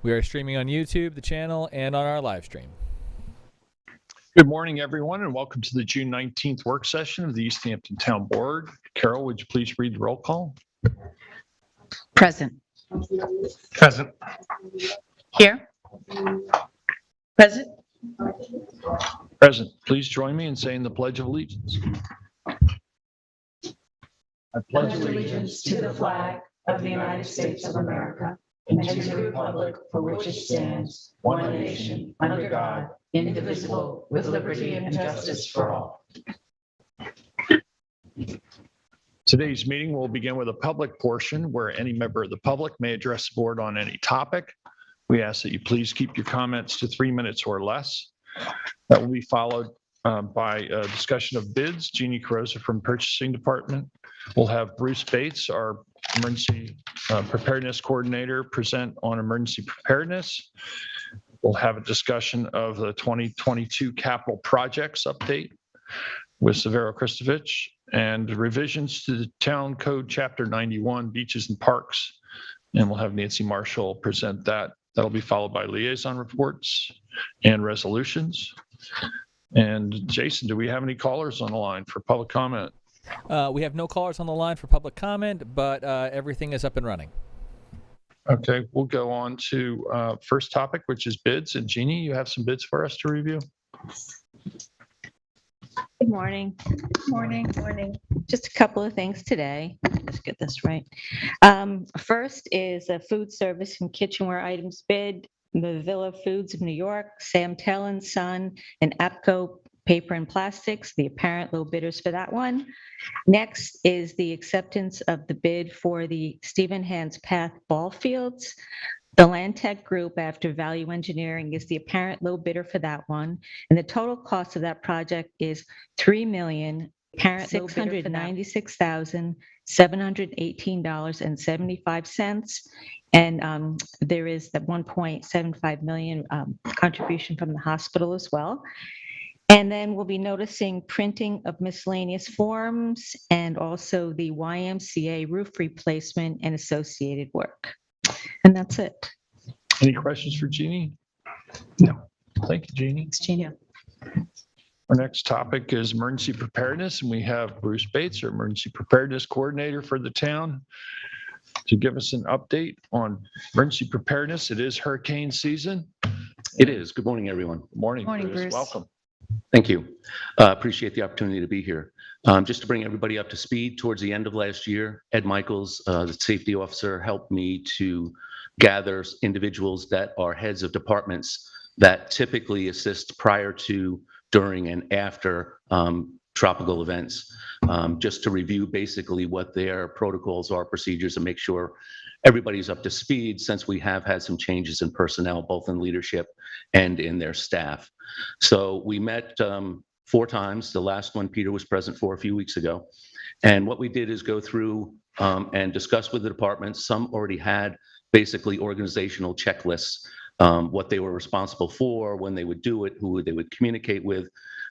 We are streaming on YouTube, the channel, and on our live stream. Good morning, everyone, and welcome to the June 19th work session of the East Hampton Town Board. Carol, would you please read the roll call? Present. Present. Here. Present. Present. Please join me in saying the Pledge of Allegiance. I pledge allegiance to the flag of the United States of America and to the republic for which it stands, one nation, under God, indivisible, with liberty and justice for all. Today's meeting will begin with a public portion where any member of the public may address the board on any topic. We ask that you please keep your comments to 3 minutes or less. That will be followed by a discussion of bids. Jeannie Carosa from Purchasing Department. We'll have Bruce Bates, our Emergency Preparedness Coordinator, present on emergency preparedness. We'll have a discussion of the 2022 capital projects update with Severo Kristovich and revisions to the Town Code Chapter 91, Beaches and Parks. And we'll have Nancy Marshall present that. That'll be followed by liaison reports and resolutions. And Jason, do we have any callers on the line for public comment? We have no callers on the line for public comment, but everything is up and running. Okay, we'll go on to first topic, which is bids. And Jeannie, you have some bids for us to review? Good morning. Morning. Just a couple of things today. Let's get this right. First is a food service and kitchenware items bid. The Villa Foods of New York, Sam Tell and Son, and APCO Paper and Plastics, the apparent low bidders for that one. Next is the acceptance of the bid for the Stephen Hans Path ball fields. The Land Tech Group, after value engineering, is the apparent low bidder for that one. And the total cost of that project is $3,696,718.75. And there is the $1.75 million contribution from the hospital as well. And then we'll be noticing printing of miscellaneous forms and also the YMCA roof replacement and associated work. And that's it. Any questions for Jeannie? No. Thank you, Jeannie. Thanks, Gina. Our next topic is emergency preparedness, and we have Bruce Bates, our emergency preparedness coordinator for the town, to give us an update on emergency preparedness. It is hurricane season. It is. Good morning, everyone. Good morning, Morning, Bruce. Welcome. Thank you. Appreciate the opportunity to be here. Just to bring everybody up to speed, towards the end of last year, Ed Michaels, the safety officer, helped me to gather individuals that are heads of departments that typically assist prior to, during, and after tropical events, just to review basically what their protocols are, procedures, and make sure everybody's up to speed, since we have had some changes in personnel, both in leadership and in their staff. So we met 4 times. The last one Peter was present for a few weeks ago. And what we did is go through and discuss with the departments. Some already had basically organizational checklists, what they were responsible for, when they would do it, who they would communicate with,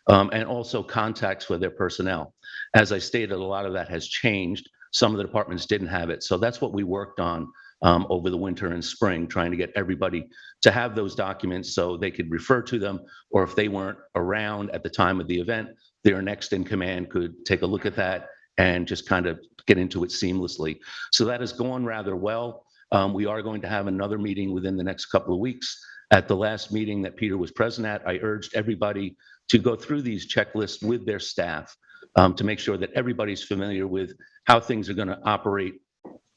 and also contacts for their personnel. As I stated, a lot of that has changed. Some of the departments didn't have it. So that's what we worked on over the winter and spring, trying to get everybody to have those documents so they could refer to them, or if they weren't around at the time of the event, their next in command could take a look at that and just kind of get into it seamlessly. So that has gone rather well. We are going to have another meeting within the next couple of weeks. At the last meeting that Peter was present at, I urged everybody to go through these checklists with their staff to make sure that everybody's familiar with how things are going to operate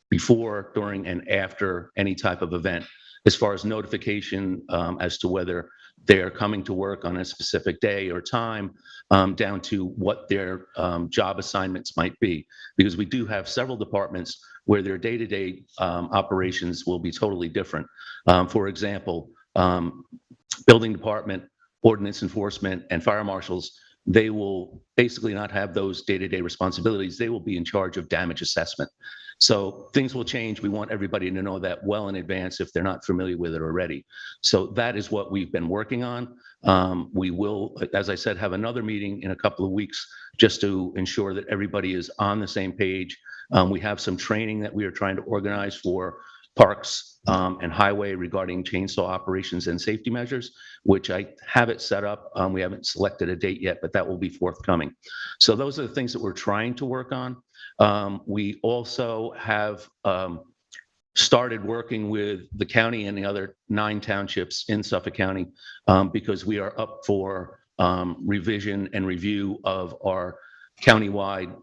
before, during, and after any type of event, as far as notification as to whether they're coming to work on a specific day or time, down to what their job assignments might be. Because we do have several departments where their day-to-day operations will be totally different. For example, building department, ordinance enforcement, and fire marshals, they will basically not have those day-to-day responsibilities. They will be in charge of damage assessment. So things will change. We want everybody to know that well in advance if they're not familiar with it already. So that is what we've been working on. We will, as I said, have another meeting in a couple of weeks just to ensure that everybody is on the same page. We have some training that we are trying to organize for parks and highway regarding chainsaw operations and safety measures, which I have it set up. We haven't selected a date yet, but that will be forthcoming. So those are the things that we're trying to work on. We also have started working with the county and the other 9 townships in Suffolk County because we are up for revision and review of our countywide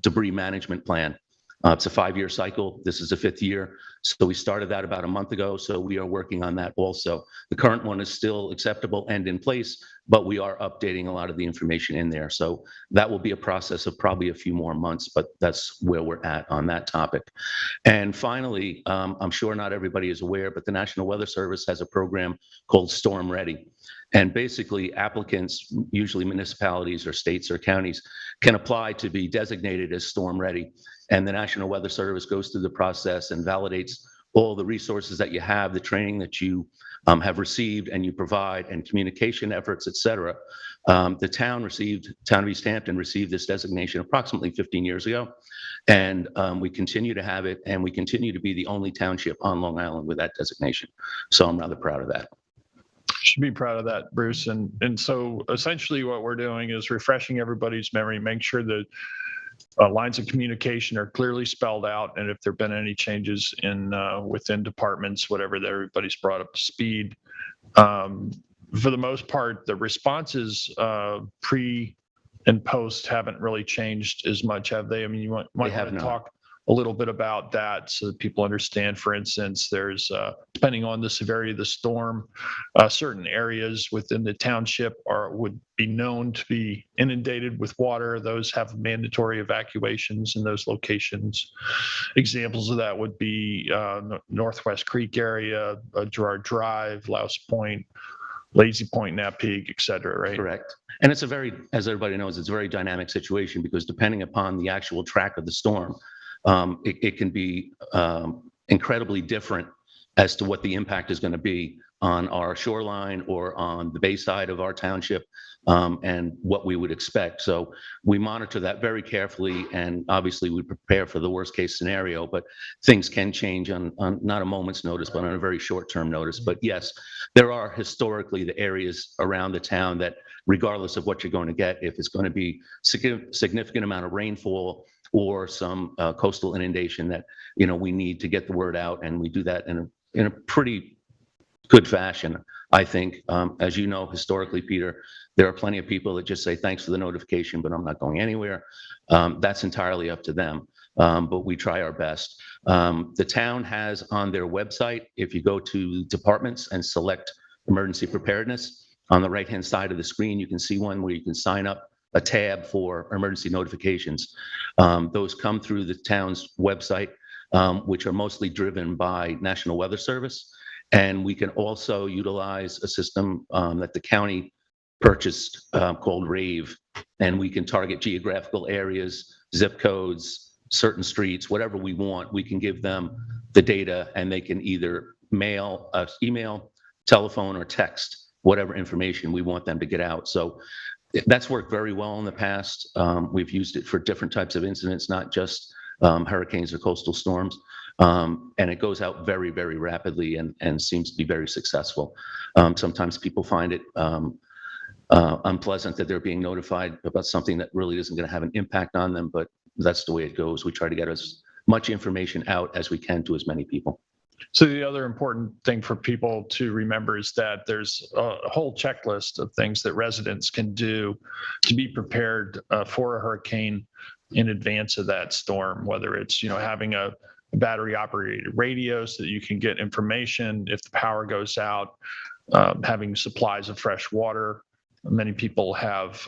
debris management plan. It's a 5-year cycle. This is the 5th year. So we started that about a month ago. So we are working on that also. The current one is still acceptable and in place, but we are updating a lot of the information in there. So that will be a process of probably a few more months, but that's where we're at on that topic. And finally, I'm sure not everybody is aware, but the National Weather Service has a program called Storm Ready. And basically, applicants, usually municipalities or states or counties, can apply to be designated as storm ready. And the National Weather Service goes through the process and validates all the resources that you have, the training that you have received and you provide, and communication efforts, et cetera. The town of East Hampton received this designation approximately 15 years ago. And we continue to have it, and we continue to be the only township on Long Island with that designation. So I'm rather proud of that. Should be proud of that, Bruce. And so essentially what we're doing is refreshing everybody's memory, make sure that lines of communication are clearly spelled out, and if there have been any changes in within departments, whatever, that everybody's brought up to speed. For the most part, the responses pre and post haven't really changed as much, have they? I mean, you might want to talk a little bit about that so that people understand. For instance, there's, depending on the severity of the storm, certain areas within the township would be known to be inundated with water. Those have mandatory evacuations in those locations. Examples of that would be Northwest Creek area, Girard Drive, Louse Point, Lazy Point, Napeague, et cetera, right? Correct. And it's a very, as everybody knows, it's a very dynamic situation because depending upon the actual track of the storm, it can be incredibly different as to what the impact is going to be on our shoreline or on the bay side of our township, and what we would expect. So we monitor that very carefully, and obviously we prepare for the worst case scenario, but things can change on not a moment's notice, but on a very short-term notice. But yes, there are historically the areas around the town that, regardless of what you're going to get, if it's going to be significant amount of rainfall or some coastal inundation, that we need to get the word out, and we do that in a pretty good fashion, I think. As you know, historically, Peter, there are plenty of people that just say thanks for the notification, but I'm not going anywhere. That's entirely up to them, but we try our best. The town has on their website, if you go to departments and select emergency preparedness, on the right-hand side of the screen, you can see one where you can sign up a tab for emergency notifications. Those come through the town's website, which are mostly driven by National Weather Service. And we can also utilize a system that the county purchased called RAVE. And we can target geographical areas, zip codes, certain streets, whatever we want. We can give them the data, and they can either mail, email, telephone, or text whatever information we want them to get out. So that's worked very well in the past. We've used it for different types of incidents, not just hurricanes or coastal storms. And it goes out very, very rapidly and seems to be very successful. Sometimes people find it unpleasant that they're being notified about something that really isn't going to have an impact on them, but that's the way it goes. We try to get as much information out as we can to as many people. So the other important thing for people to remember is that there's a whole checklist of things that residents can do to be prepared for a hurricane in advance of that storm, whether it's, having a battery operated radio so that you can get information if the power goes out, having supplies of fresh water. Many people have,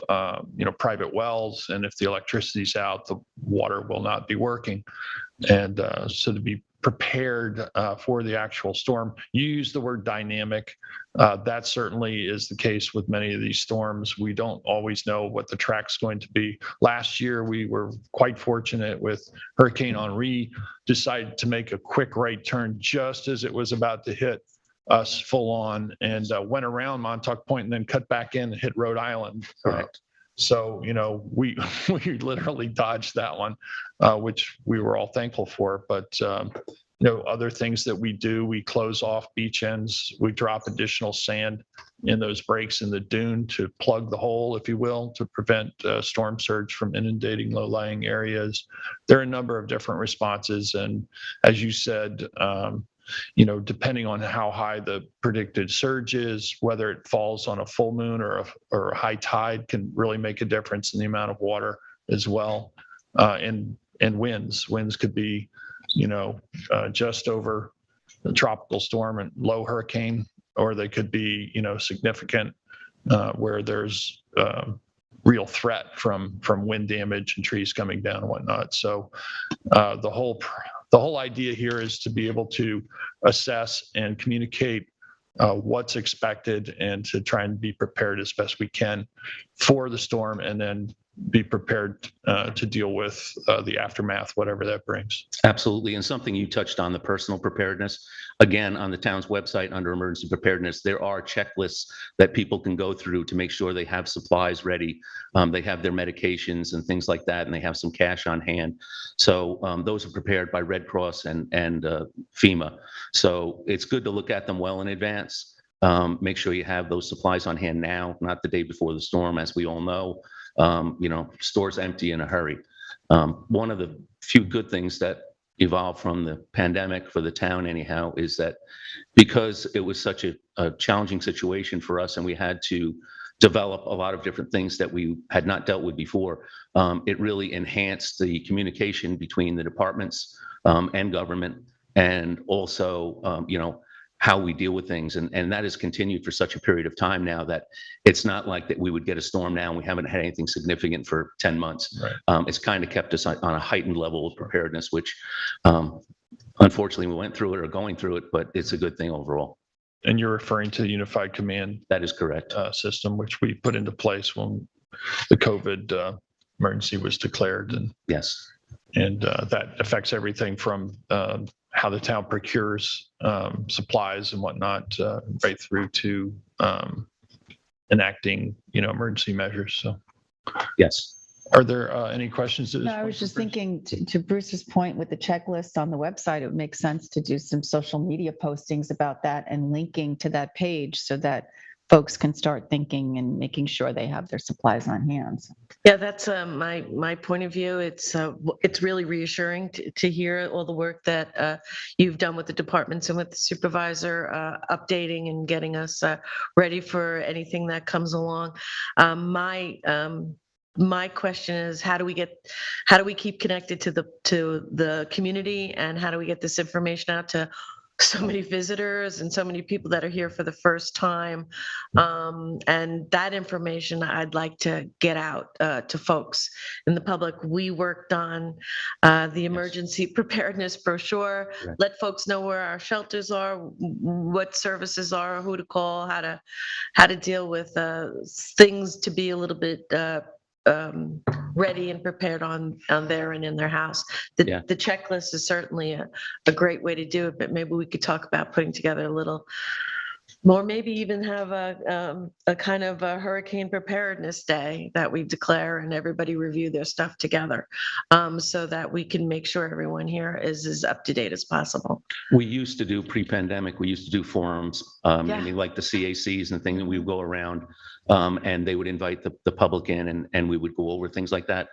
private wells, and if the electricity's out, the water will not be working. And so to be prepared for the actual storm. You use the word dynamic. That certainly is the case with many of these storms. We don't always know what the track's going to be. Last year, we were quite fortunate with Hurricane Henri, decided to make a quick right turn just as it was about to hit us full on, and went around Montauk Point and then cut back in and hit Rhode Island. Correct. So, we literally dodged that one, which we were all thankful for. But other things that we do, we close off beach ends, we drop additional sand in those breaks in the dune to plug the hole, if you will, to prevent storm surge from inundating low-lying areas. There are a number of different responses, and as you said, depending on how high the predicted surge is, whether it falls on a full moon or a high tide can really make a difference in the amount of water as well. And winds could be, just over the tropical storm and low hurricane, or they could be, significant where there's real threat from wind damage and trees coming down and whatnot. So the whole idea here is to be able to assess and communicate what's expected and to try and be prepared as best we can for the storm, and then be prepared to deal with the aftermath, whatever that brings. Absolutely. And something you touched on, the personal preparedness. Again, on the town's website under emergency preparedness, there are checklists that people can go through to make sure they have supplies ready. They have their medications and things like that, and they have some cash on hand. So those are prepared by Red Cross and FEMA. So it's good to look at them well in advance. Make sure you have those supplies on hand now, not the day before the storm, as we all know. Stores empty in a hurry. One of the few good things that evolved from the pandemic for the town anyhow is that because it was such a challenging situation for us and we had to develop a lot of different things that we had not dealt with before, it really enhanced the communication between the departments and government, and also how we deal with things. And that has continued for such a period of time now that it's not like that we would get a storm now and we haven't had anything significant for 10 months. Right. It's kind of kept us on a heightened level of preparedness, which unfortunately we went through it or going through it, but it's a good thing overall. And you're referring to the Unified Command That is correct. System, which we put into place when the COVID emergency was declared. Yes. And that affects everything from how the town procures supplies and whatnot, right through to enacting, emergency measures. So, Yes. are there any questions? No, I was just thinking to Bruce's point with the checklist on the website, it would make sense to do some social media postings about that and linking to that page so that folks can start thinking and making sure they have their supplies on hand. Yeah, that's my point of view. It's really reassuring to hear all the work that you've done with the departments and with the supervisor, updating and getting us ready for anything that comes along. My question is, how do we keep connected to the community, and how do we get this information out to so many visitors and so many people that are here for the first time? And that information I'd like to get out to folks in the public. We worked on the emergency preparedness brochure. Right. Let folks know where our shelters are, what services are, who to call, how to deal with things to be a little bit ready and prepared on there and in their house. The checklist is certainly a great way to do it, but maybe we could talk about putting together a little more, maybe even have a kind of a hurricane preparedness day that we declare and everybody review their stuff together, so that we can make sure everyone here is as up to date as possible. We used to do pre-pandemic, we used to do forums, like the CACs and things, and we would go around and they would invite the public in, and we would go over things like that.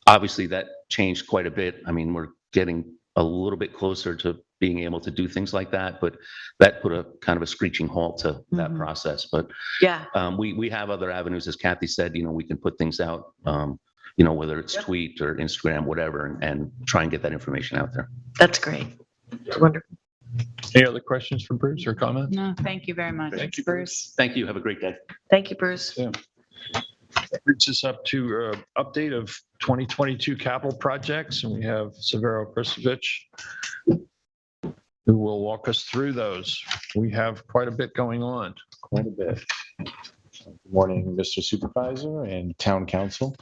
Obviously that changed quite a bit. I mean, we're getting a little bit closer to being able to do things like that, but that put a kind of a screeching halt to that process. But yeah, we have other avenues, as Kathy said, we can put things out, whether it's tweet or Instagram, whatever, and try and get that information out there. That's great. Wonderful. Any other questions for Bruce or comments? No, thank you very much. Thank you, Bruce. Thank you. Have a great day. Thank you, Bruce. Yeah. That brings us up to update of 2022 capital projects, and we have Severo Prisovich, who will walk us through those. We have quite a bit going on. Quite a bit. Good morning, Mr. Supervisor and Town Council.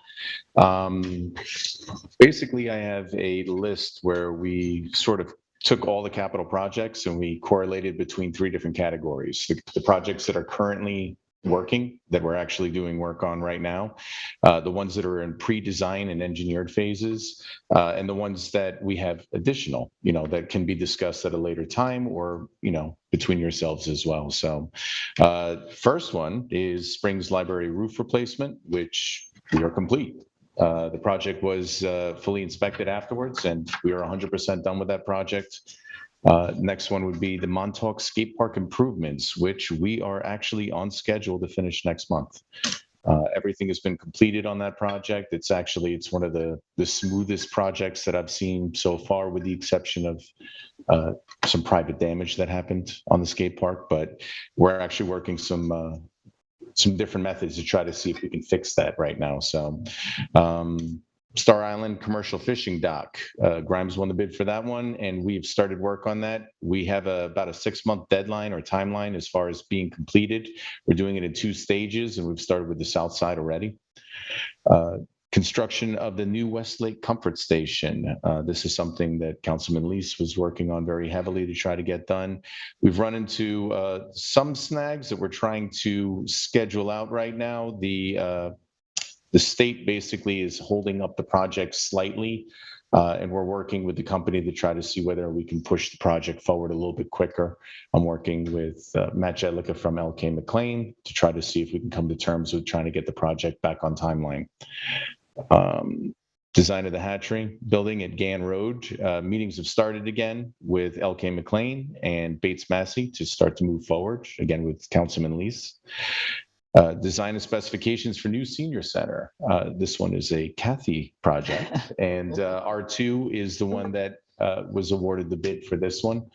Basically, I have a list where we sort of took all the capital projects and we correlated between three different categories. The projects that are currently working that we're actually doing work on right now, the ones that are in pre-design and engineered phases, and the ones that we have additional, that can be discussed at a later time or, between yourselves as well. So first one is Springs Library roof replacement, which we are complete. The project was fully inspected afterwards, and we are 100% done with that project. Next one would be the Montauk skate park improvements, which we are actually on schedule to finish next month. Everything has been completed on that project. It's one of the smoothest projects that I've seen so far, with the exception of some private damage that happened on the skate park. But we're actually working some different methods to try to see if we can fix that right now. So Star Island commercial fishing dock, Grimes won the bid for that one, and we've started work on that. We have about a 6-month deadline or timeline as far as being completed. We're doing it in 2 stages, and we've started with the south side already. Construction of the new Westlake Comfort Station. This is something that Councilman Lease was working on very heavily to try to get done. We've run into some snags that we're trying to schedule out right now. The state basically is holding up the project slightly, and we're working with the company to try to see whether we can push the project forward a little bit quicker. I'm working with Matt Jedlicka from LK McLean to try to see if we can come to terms with trying to get the project back on timeline. Design of the Hatchery building at Gann Road. Meetings have started again with LK McLean and Bates Massey to start to move forward, again with Councilman Lease. Design and specifications for new senior center. This one is a Kathy project, and R2 is the one that was awarded the bid for this one.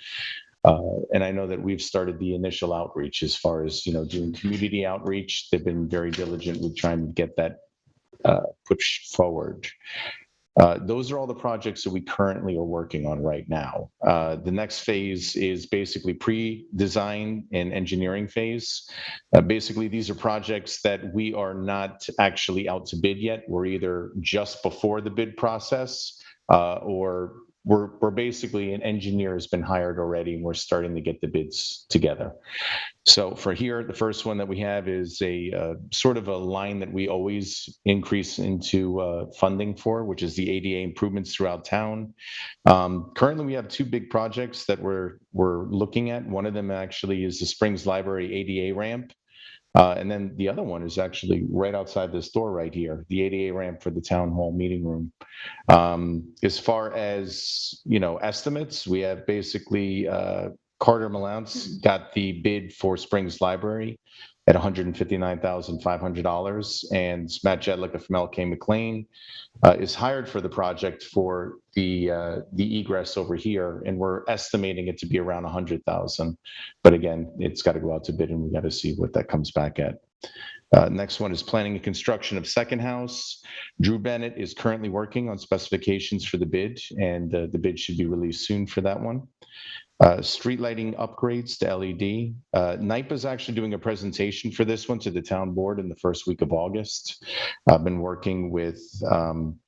And I know that we've started the initial outreach as far as, doing community outreach. They've been very diligent with trying to get that pushed forward. Those are all the projects that we currently are working on right now. The next phase is basically pre-design and engineering phase. Basically, these are projects that we are not actually out to bid yet. We're either just before the bid process, or we're basically, an engineer has been hired already, and we're starting to get the bids together. So for here, the first one that we have is a sort of a line that we always increase into funding for, which is the ADA improvements throughout town. Currently, we have 2 big projects that we're looking at. One of them actually is the Springs Library ADA ramp. And then the other one is actually right outside this door right here, the ADA ramp for the town hall meeting room. As far as, estimates, we have basically Carter Mallance got the bid for Springs Library at $159,500, and Matt Jedlicka from LK McLean is hired for the project for the egress over here, and we're estimating it to be around $100,000. But again, it's got to go out to bid, and we got to see what that comes back at. Next one is planning and construction of second house. Drew Bennett is currently working on specifications for the bid, and the bid should be released soon for that one. Street lighting upgrades to LED. NIPA is actually doing a presentation for this one to the town board in the first week of August. I've been working with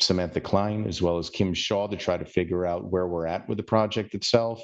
Samantha Klein as well as Kim Shaw to try to figure out where we're at with the project itself.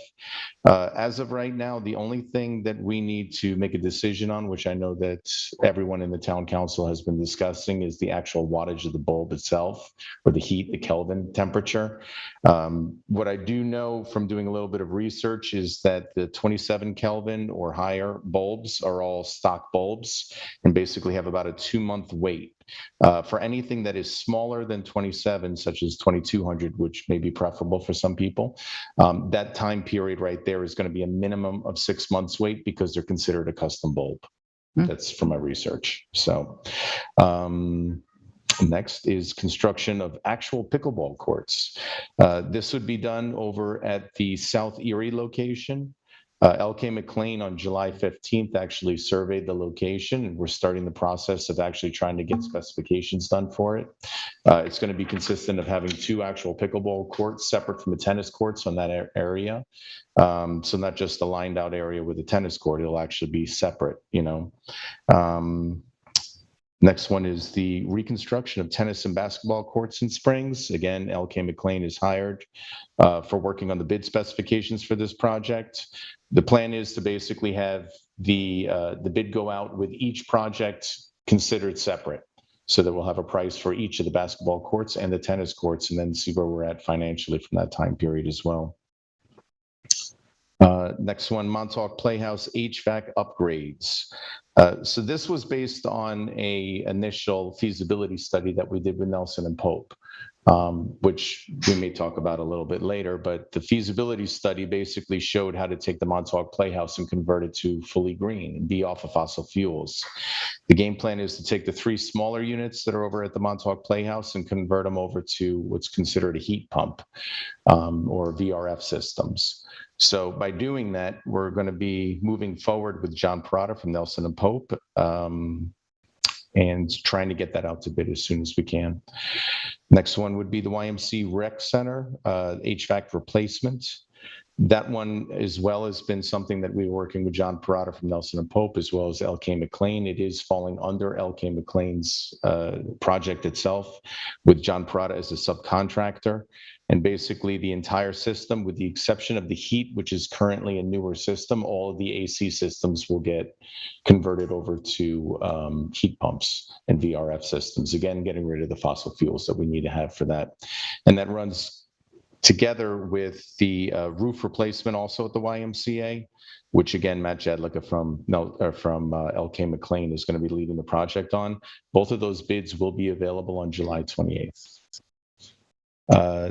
As of right now, the only thing that we need to make a decision on, which I know that everyone in the town council has been discussing, is the actual wattage of the bulb itself, or the heat, the Kelvin temperature. What I do know from doing a little bit of research is that the 27 Kelvin or higher bulbs are all stock bulbs and basically have about a 2-month wait. For anything that is smaller than 27, such as 2200, which may be preferable for some people, that time period right there is going to be a minimum of 6 months wait, because they're considered a custom bulb. That's from my research. So next is construction of actual pickleball courts. This would be done over at the South Erie location. LK McLean on July 15th actually surveyed the location, and we're starting the process of actually trying to get specifications done for it. It's going to be consistent of having 2 actual pickleball courts separate from the tennis courts on that area. So not just a lined out area with a tennis court, it'll actually be separate, Next one is the reconstruction of tennis and basketball courts in Springs. Again, LK McLean is hired for working on the bid specifications for this project. The plan is to basically have the bid go out with each project considered separate, so that we'll have a price for each of the basketball courts and the tennis courts, and then see where we're at financially from that time period as well. Next one, Montauk Playhouse HVAC upgrades. So this was based on a initial feasibility study that we did with Nelson and Pope, which we may talk about a little bit later, but the feasibility study basically showed how to take the Montauk Playhouse and convert it to fully green and be off of fossil fuels. The game plan is to take the 3 smaller units that are over at the Montauk Playhouse and convert them over to what's considered a heat pump, or VRF systems. So by doing that, we're going to be moving forward with John Parada from Nelson and Pope, and trying to get that out to bid as soon as we can. Next one would be the YMC Rec Center HVAC replacement. That one as well has been something that we were working with John Parada from Nelson and Pope, as well as LK McLean. It is falling under LK McLean's project itself, with John Parada as a subcontractor. And basically the entire system, with the exception of the heat, which is currently a newer system, all of the AC systems will get converted over to heat pumps and VRF systems. Again, getting rid of the fossil fuels that we need to have for that. And that runs together with the roof replacement also at the YMCA, which again, Matt Jedlicka from LK McLean is going to be leading the project on. Both of those bids will be available on July 28th.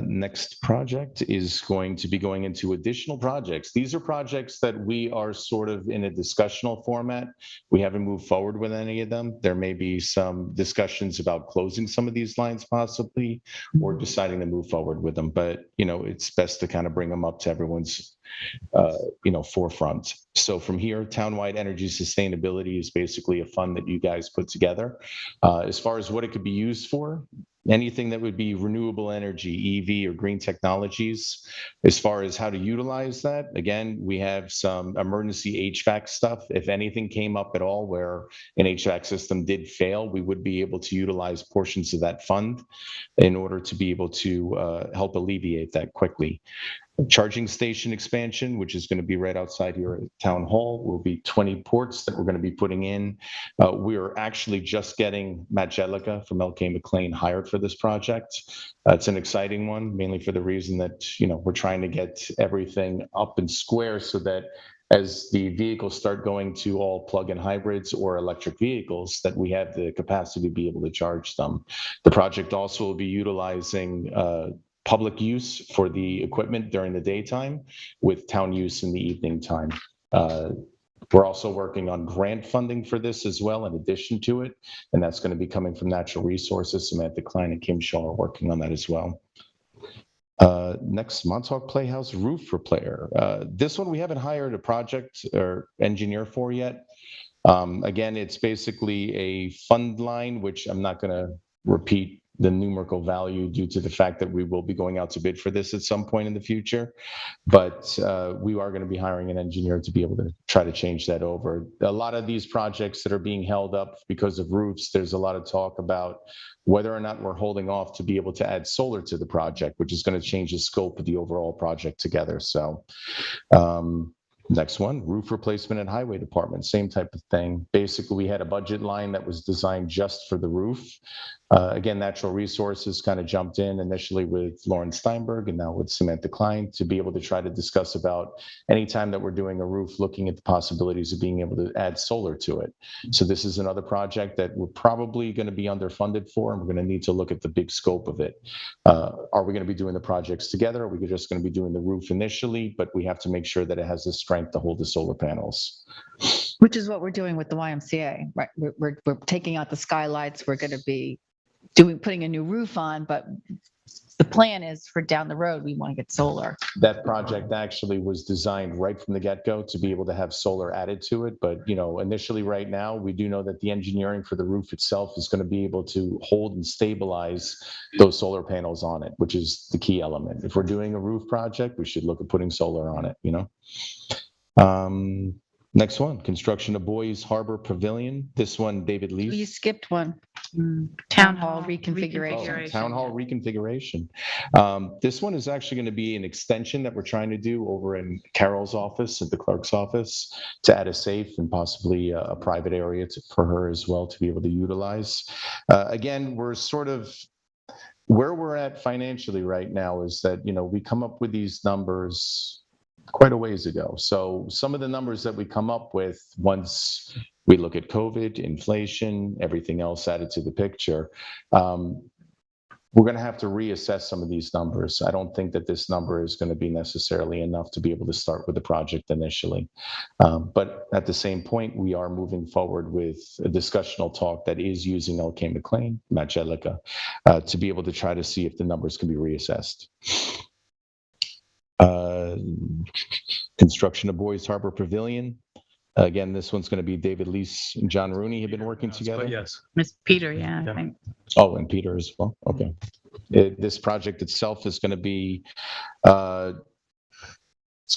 Next project is going to be going into additional projects. These are projects that we are sort of in a discussional format. We haven't moved forward with any of them. There may be some discussions about closing some of these lines possibly, or deciding to move forward with them. But, you know, it's best to kind of bring them up to everyone's forefront. So from here, townwide energy sustainability is basically a fund that you guys put together. As far as what it could be used for, anything that would be renewable energy, EV or green technologies. As far as how to utilize that, again, we have some emergency HVAC stuff. If anything came up at all where an HVAC system did fail, we would be able to utilize portions of that fund in order to be able to help alleviate that quickly. Charging station expansion, which is going to be right outside here at Town Hall, will be 20 ports that we're going to be putting in. We are actually just getting Matt Jedlicka from LK McLean hired for this project. It's an exciting one, mainly for the reason that, you know, we're trying to get everything up and square so that as the vehicles start going to all plug-in hybrids or electric vehicles, that we have the capacity to be able to charge them. The project also will be utilizing public use for the equipment during the daytime, with town use in the evening time. We're also working on grant funding for this as well, in addition to it, and that's going to be coming from Natural Resources. Samantha Klein and Kim Shaw are working on that as well. Next, Montauk Playhouse roof repair. This one we haven't hired a project or engineer for yet. Again, it's basically a fund line, which I'm not going to repeat the numerical value due to the fact that we will be going out to bid for this at some point in the future. But we are going to be hiring an engineer to be able to try to change that over. A lot of these projects that are being held up because of roofs, there's a lot of talk about whether or not we're holding off to be able to add solar to the project, which is going to change the scope of the overall project together. So next one, roof replacement and highway department, same type of thing. Basically, we had a budget line that was designed just for the roof. Again, Natural Resources kind of jumped in initially with Lauren Steinberg and now with Samantha Klein to be able to try to discuss about anytime that we're doing a roof, looking at the possibilities of being able to add solar to it. So this is another project that we're probably going to be underfunded for, and we're going to need to look at the big scope of it. Are we going to be doing the projects together? Or are we just going to be doing the roof initially, but we have to make sure that it has the strength to hold the solar panels? Which is what we're doing with the YMCA, right? We're taking out the skylights. We're going to be putting a new roof on, but the plan is for down the road, we want to get solar. That project actually was designed right from the get-go to be able to have solar added to it. But, you know, initially right now, we do know that the engineering for the roof itself is going to be able to hold and stabilize those solar panels on it, which is the key element. If we're doing a roof project, we should look at putting solar on it, you know? Next one, construction of Boys Harbor Pavilion. This one, David You Lees. skipped one. Town Hall reconfiguration. Town hall reconfiguration. This one is actually going to be an extension that we're trying to do over in Carol's office, at the clerk's office, to add a safe and possibly a private area for her as well to be able to utilize. Again, we're sort of where we're at financially right now is that, we come up with these numbers quite a ways ago. So some of the numbers that we come up with once we look at COVID, inflation, everything else added to the picture, we're going to have to reassess some of these numbers. I don't think that this number is going to be necessarily enough to be able to start with the project initially. But at the same point, we are moving forward with a discussional talk that is using Hvac McLean, Magelica, to be able to try to see if the numbers can be reassessed. Construction of Boys Harbor Pavilion. Again, this one's going to be David Lees and John Rooney have been working together. Yes. Miss Peter, yeah, I think. Oh, and Peter as well. Okay. This project itself is going to be,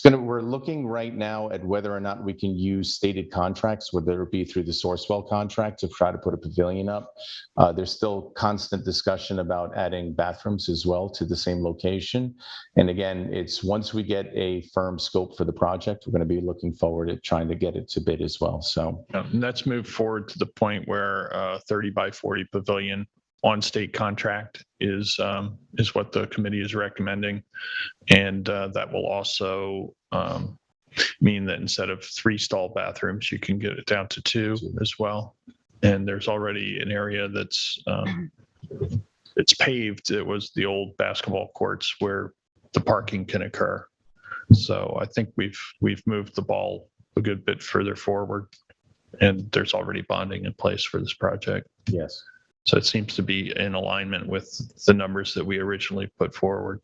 we're looking right now at whether or not we can use stated contracts, whether it be through the Sourcewell contract to try to put a pavilion up. There's still constant discussion about adding bathrooms as well to the same location. And again, it's once we get a firm scope for the project, we're going to be looking forward at trying to get it to bid as well. So And that's moved forward to the point where 30 by 40 pavilion on state contract is what the committee is recommending. And that will also mean that instead of 3 stall bathrooms, you can get it down to 2 as well. And there's already an area that's it's paved. It was the old basketball courts where the parking can occur. So I think we've moved the ball a good bit further forward, and there's already bonding in place for this project. yes. So it seems to be in alignment with the numbers that we originally put forward.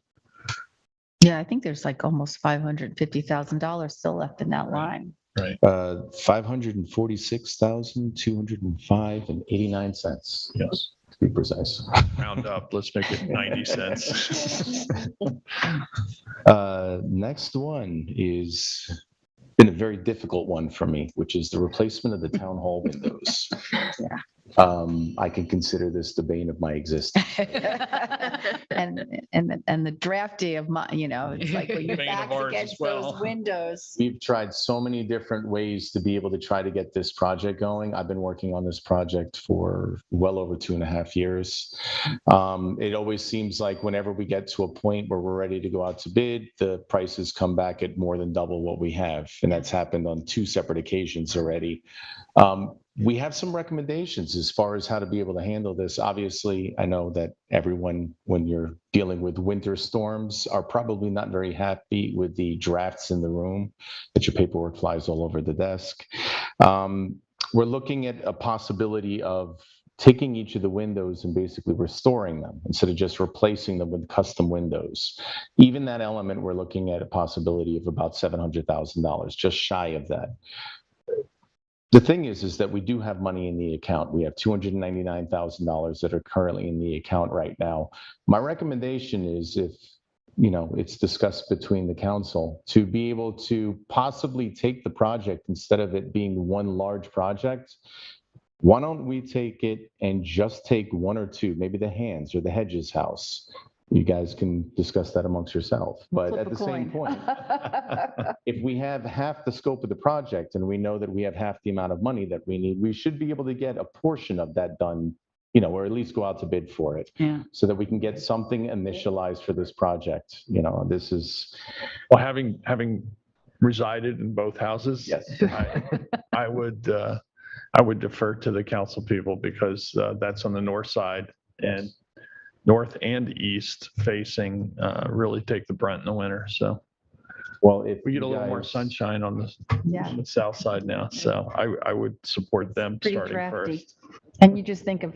Yeah, I think there's like almost $550,000 still left in that line. Right. $546,205.89. Yes. To be precise. Round up, let's make it 90 cents. Next one is been a very difficult one for me, which is the replacement of the town hall windows. Yeah. I can consider this the bane of my existence. And the drafty of my, it's like when your Bane of back's ours against as well. those windows. We've tried so many different ways to be able to try to get this project going. I've been working on this project for well over 2.5 years. It always seems like whenever we get to a point where we're ready to go out to bid, the prices come back at more than double what we have. And that's happened on 2 separate occasions already. We have some recommendations as far as how to be able to handle this. Obviously, I know that everyone, when you're dealing with winter storms, are probably not very happy with the drafts in the room, that your paperwork flies all over the desk. We're looking at a possibility of taking each of the windows and basically restoring them instead of just replacing them with custom windows. Even that element, we're looking at a possibility of about $700,000, just shy of that. The thing is that we do have money in the account. We have $299,000 that are currently in the account right now. My recommendation is, if it's discussed between the council, to be able to possibly take the project instead of it being one large project. Why don't we take it and just take 1 or 2, maybe the Hands or the Hedges house? You guys can discuss that amongst yourself. But Flip at a the same coin. point, if we have half the scope of the project and we know that we have half the amount of money that we need, we should be able to get a portion of that done, or at least go out to bid for it, Yeah. so that we can get something initialized for this project. This is. Well, having resided in both houses, Yes. I would defer to the council people, because that's on the north side, and north and east facing really take the brunt in the winter. So Well, if we get a you little more guys- sunshine on the Yeah. south side now. So I would support them Pretty starting drafty. first. And you just think of,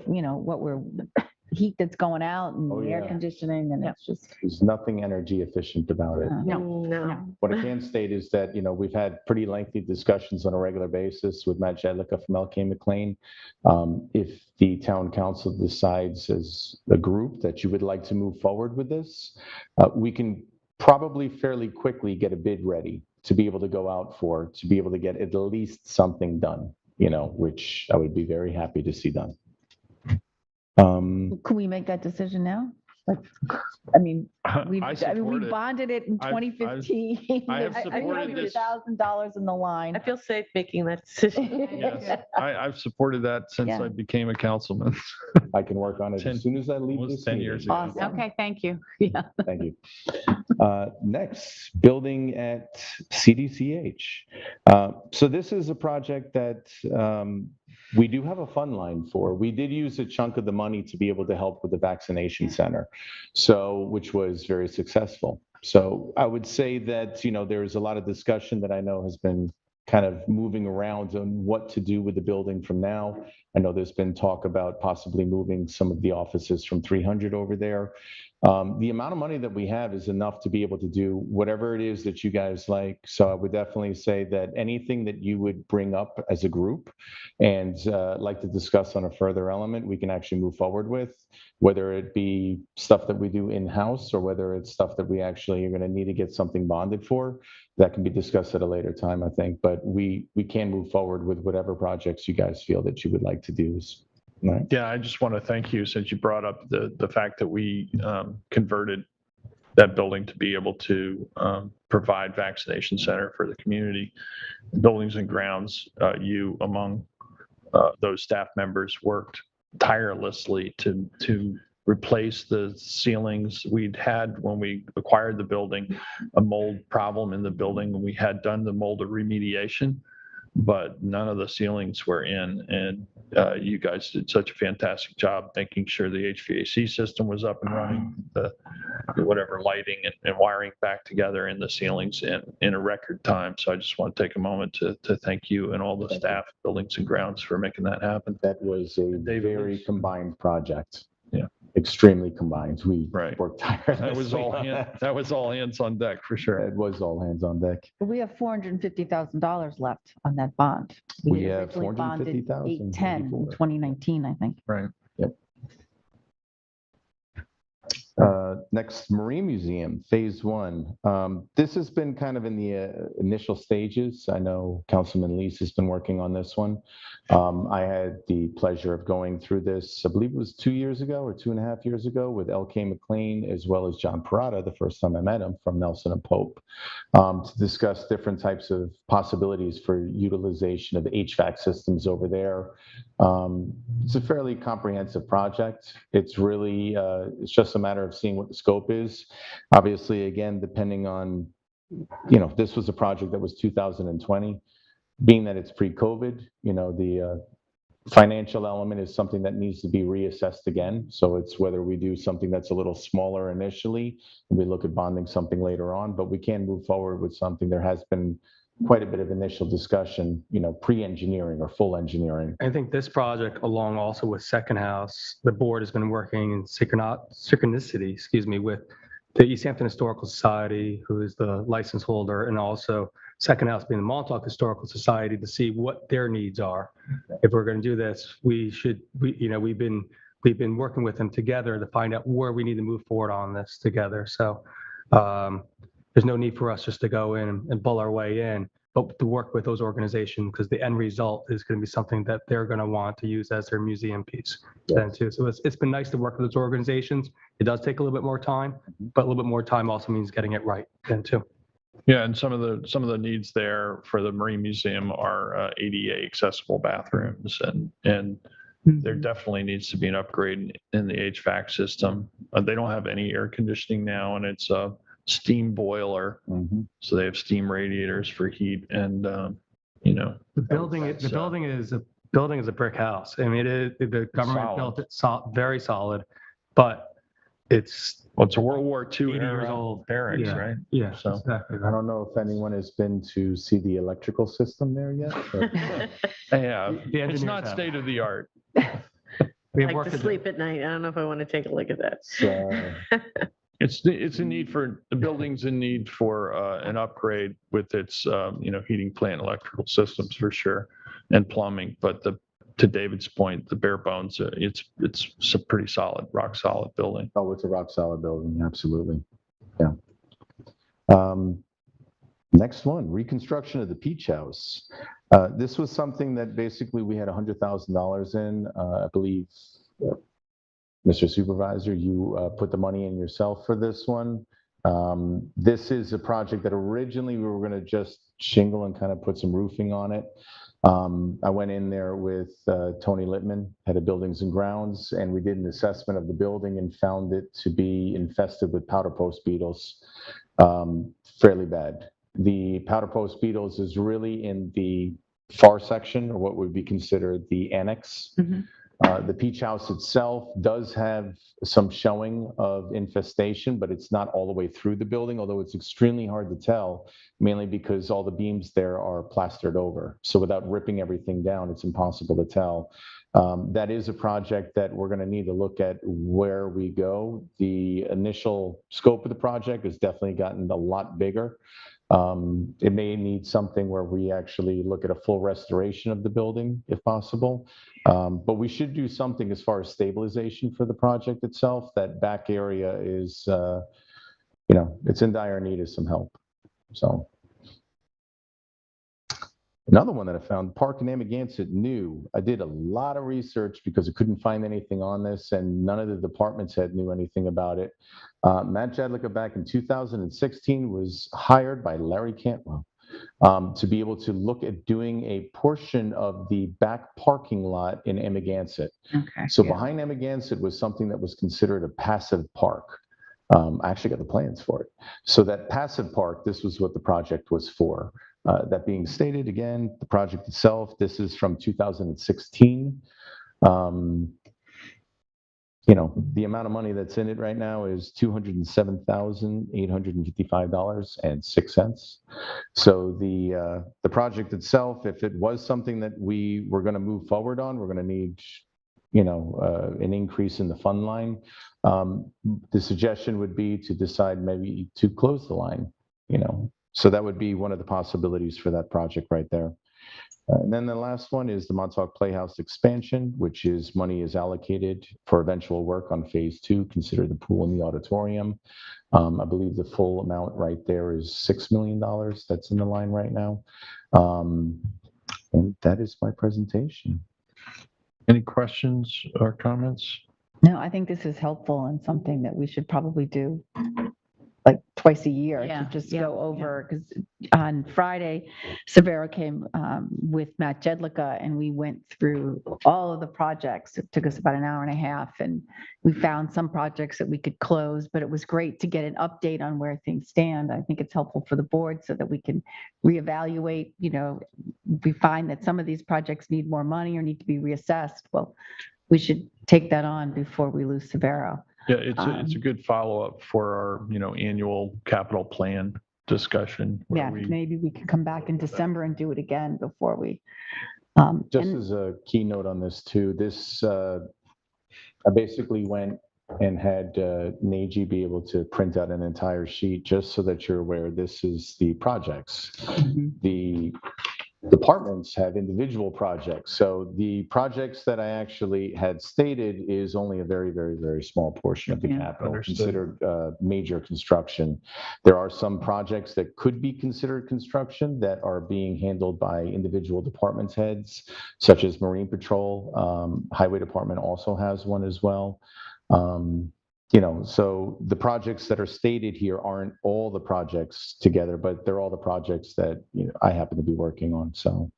heat that's going out and Oh, the air yeah. conditioning, and it's just. There's nothing energy efficient about it. No. What I can state is that, we've had pretty lengthy discussions on a regular basis with Matt Jedlicka from Hvac McLean. If the town council decides as a group that you would like to move forward with this, we can probably fairly quickly get a bid ready to be able to go out for, to be able to get at least something done, which I would be very happy to see done. Can we make that decision now? Like, I mean, we support it. bonded it in I've- 2015. I have supported this. $100,000 in the line. I feel safe making that decision. Yes, I've supported that since Yeah. I became a councilman. I can work on it 10 as soon as I leave almost this 10 meeting. years ago. Awesome. Okay, thank you. Yeah. Thank you. Next, building at CDCH. So this is a project that we do have a fund line for. We did use a chunk of the money to be able to help with the vaccination center, which was very successful. So I would say that, there's a lot of discussion that I know has been kind of moving around on what to do with the building from now. I know there's been talk about possibly moving some of the offices from 300 over there. The amount of money that we have is enough to be able to do whatever it is that you guys like. So I would definitely say that anything that you would bring up as a group and like to discuss on a further element, we can actually move forward with, whether it be stuff that we do in-house or whether it's stuff that we actually are going to need to get something bonded for. That can be discussed at a later time, I think. But we can move forward with whatever projects you guys feel that you would like to do. Right. Yeah, I just want to thank you, since you brought up the fact that we converted that building to be able to provide vaccination center for the community. Buildings and Grounds, you among those staff members worked tirelessly to replace the ceilings we'd had when we acquired the building, a mold problem in the building, and we had done the mold remediation, but none of the ceilings were in. And you guys did such a fantastic job making sure the HVAC system was up and running, the whatever lighting and wiring back together in the ceilings in a record time. So I just want to take a moment to thank you and all the staff, Buildings and Grounds, for making that happen. That was a David very Lees. combined project. Yeah. Extremely combined. We Right. worked tirelessly. That was all hands on deck for sure. It was all hands on deck. But we have $450,000 left on that bond. We had have originally bonded 450,000 $810 in before. 2019, I think. Right. Next, Marine Museum, Phase 1. This has been kind of in the initial stages. I know Councilman Lees has been working on this one. I had the pleasure of going through this, I believe it was 2 years ago or 2.5 years ago, with L.K. McLean as well as John Parada, the first time I met him, from Nelson and Pope, to discuss different types of possibilities for utilization of HVAC systems over there. It's a fairly comprehensive project. It's really, it's just a matter of seeing what the scope is. Obviously, again, depending on, this was a project that was 2020. Being that it's pre-COVID, the financial element is something that needs to be reassessed again. So it's whether we do something that's a little smaller initially, and we look at bonding something later on, but we can move forward with something. There has been quite a bit of initial discussion, pre-engineering or full engineering. I think this project, along also with Second House, the board has been working in synchronicity, with the East Hampton Historical Society, who is the license holder, and also Second House being the Montauk Historical Society, to see what their needs are. If we're going to do this, we've been working with them together to find out where we need to move forward on this together. So there's no need for us just to go in and bull our way in, but to work with those organizations, because the end result is going to be something that they're going to want to use as their museum piece then too. So it's been nice to work with those organizations. It does take a little bit more time, but a little bit more time also means getting it right then too. Yeah, and some of the needs there for the Marine Museum are ADA accessible bathrooms, and there definitely needs to be an upgrade in the HVAC system. They don't have any air conditioning now, and it's a steam boiler, so they have steam radiators for heat, and The building is a brick house. I mean, the government Solid. built it very solid, but it's it's a World War II 80 years era old. barracks, Yeah. right? Yeah, So- exactly. I don't know if anyone has been to see the electrical system there yet. But Yeah, The it's engineers not have. state of the art. We I have like work to to do. sleep at night. I don't know if I want to take a look at that. It's a need for, the building's in need for an upgrade with its, heating plant, electrical systems for sure, and plumbing. But to David's point, the bare bones, it's a pretty solid, rock solid building. Oh, it's a rock solid building, absolutely. Yeah. Next one, reconstruction of the Peach House. This was something that basically we had $100,000 in. I believe, Mr. Supervisor, you put the money in yourself for this one. This is a project that originally we were going to just shingle and kind of put some roofing on it. I went in there with Tony Littman, head of buildings and grounds, and we did an assessment of the building and found it to be infested with powder post beetles, fairly bad. The powder post beetles is really in the far section, or what would be considered the annex. The Peach House itself does have some showing of infestation, but it's not all the way through the building, although it's extremely hard to tell, mainly because all the beams there are plastered over. So without ripping everything down, it's impossible to tell. That is a project that we're going to need to look at where we go. The initial scope of the project has definitely gotten a lot bigger. It may need something where we actually look at a full restoration of the building, if possible. But we should do something as far as stabilization for the project itself. That back area is, it's in dire need of some help. So. Another one that I found, Park in Amagansett new. I did a lot of research because I couldn't find anything on this, and none of the departments had knew anything about it. Matt Jedlicka back in 2016 was hired by Larry Cantwell to be able to look at doing a portion of the back parking lot in Amagansett. Okay. So behind Amagansett was something that was considered a passive park. I actually got the plans for it. So that passive park, this was what the project was for. That being stated, again, the project itself, this is from 2016. The amount of money that's in it right now is $207,855.06. So the project itself, if it was something that we were going to move forward on, we're going to need, an increase in the fund line. The suggestion would be to decide maybe to close the line, So that would be one of the possibilities for that project right there. And then the last one is the Montauk Playhouse expansion, which is money is allocated for eventual work on phase 2. Consider the pool and the auditorium. I believe the full amount right there is $6 million that's in the line right now. And that is my presentation. Any questions or comments? No, I think this is helpful and something that we should probably do like twice a year Yeah, to just yeah, go over, because on Friday, Severo came with Matt Jedlicka and we went through all of the projects. It took us about an hour and a half, and we found some projects that we could close, but it was great to get an update on where things stand. I think it's helpful for the board so that we can reevaluate, we find that some of these projects need more money or need to be reassessed. Well, we should take that on before we lose Severo. Yeah, it's a good follow-up for our, annual capital plan discussion. Yeah, maybe we can come back in December and do it again before we. Just as a keynote on this too, I basically went and had NAGI be able to print out an entire sheet just so that you're aware this is the projects. The departments have individual projects. So the projects that I actually had stated is only a very, very, very small portion of the capital considered major construction. There are some projects that could be considered construction that are being handled by individual departments heads, such as Marine Patrol. Highway Department also has one as well. So the projects that are stated here aren't all the projects together, but they're all the projects that I happen to be working on. So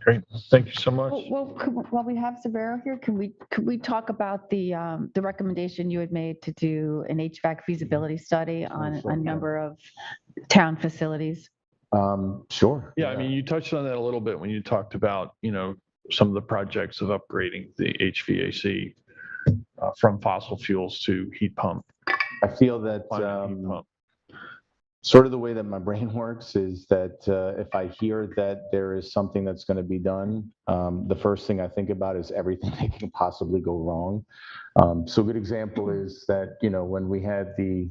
great, thank you so much. Well, while we have Severo here, could we talk about the recommendation you had made to do an HVAC feasibility study on a number of town facilities? Sure. Yeah, I mean, you touched on that a little bit when you talked about, some of the projects of upgrading the HVAC from fossil fuels to heat pump. I feel that Heat pump. sort of the way that my brain works is that if I hear that there is something that's going to be done, the first thing I think about is everything that can possibly go wrong. So a good example is that, when we had the,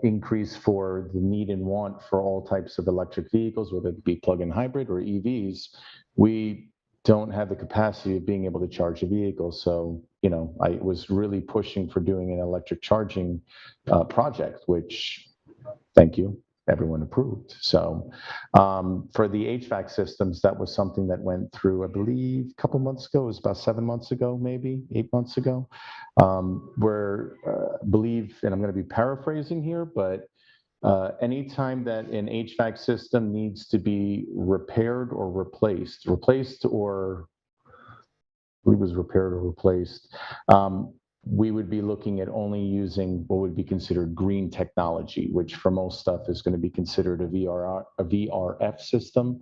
increase for the need and want for all types of electric vehicles, whether it be plug-in hybrid or EVs, we don't have the capacity of being able to charge a vehicle. So, I was really pushing for doing an electric charging project, which, thank you. everyone approved. So for the HVAC systems, that was something that went through, I believe, a couple months ago. It was about 7 months ago, maybe 8 months ago, where I believe, and I'm going to be paraphrasing here, but anytime that an HVAC system needs to be repaired or replaced or I believe it was repaired or replaced, we would be looking at only using what would be considered green technology, which for most stuff is going to be considered a VRF system,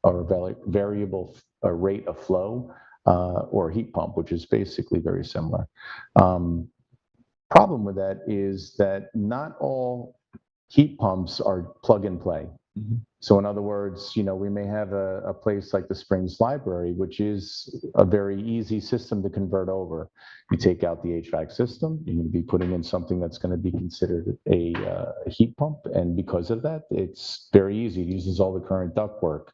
or a variable rate of flow, or a heat pump, which is basically very similar. Problem with that is that not all heat pumps are plug and play. So in other words, we may have a place like the Springs Library, which is a very easy system to convert over. You take out the HVAC system, you're going to be putting in something that's going to be considered a heat pump. And because of that, it's very easy. It uses all the current ductwork.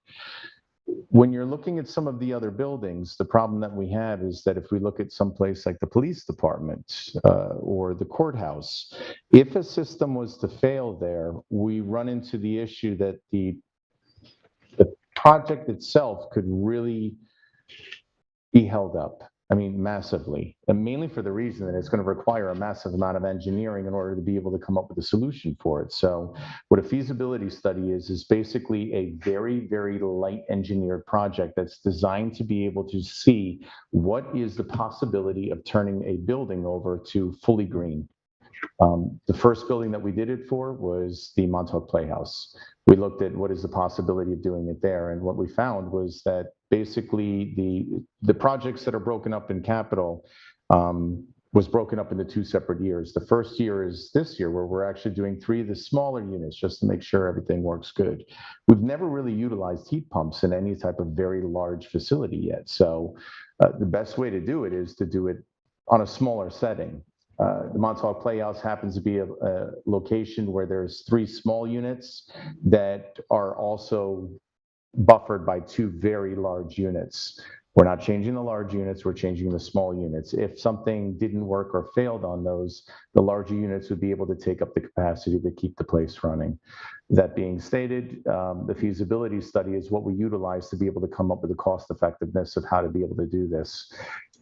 When you're looking at some of the other buildings, the problem that we have is that if we look at some place like the police department or the courthouse, if a system was to fail there, we run into the issue that the project itself could really be held up. I mean, massively, and mainly for the reason that it's going to require a massive amount of engineering in order to be able to come up with a solution for it. So what a feasibility study is basically a very, very light engineered project that's designed to be able to see what is the possibility of turning a building over to fully green. The first building that we did it for was the Montauk Playhouse. We looked at what is the possibility of doing it there, and what we found was that basically the projects that are broken up in capital was broken up into 2 separate years. The first year is this year, where we're actually doing 3 of the smaller units just to make sure everything works good. We've never really utilized heat pumps in any type of very large facility yet. So the best way to do it is to do it on a smaller setting. The Montauk Playhouse happens to be a location where there's 3 small units that are also buffered by 2 very large units. We're not changing the large units, we're changing the small units. If something didn't work or failed on those, the larger units would be able to take up the capacity to keep the place running. That being stated, the feasibility study is what we utilize to be able to come up with the cost effectiveness of how to be able to do this.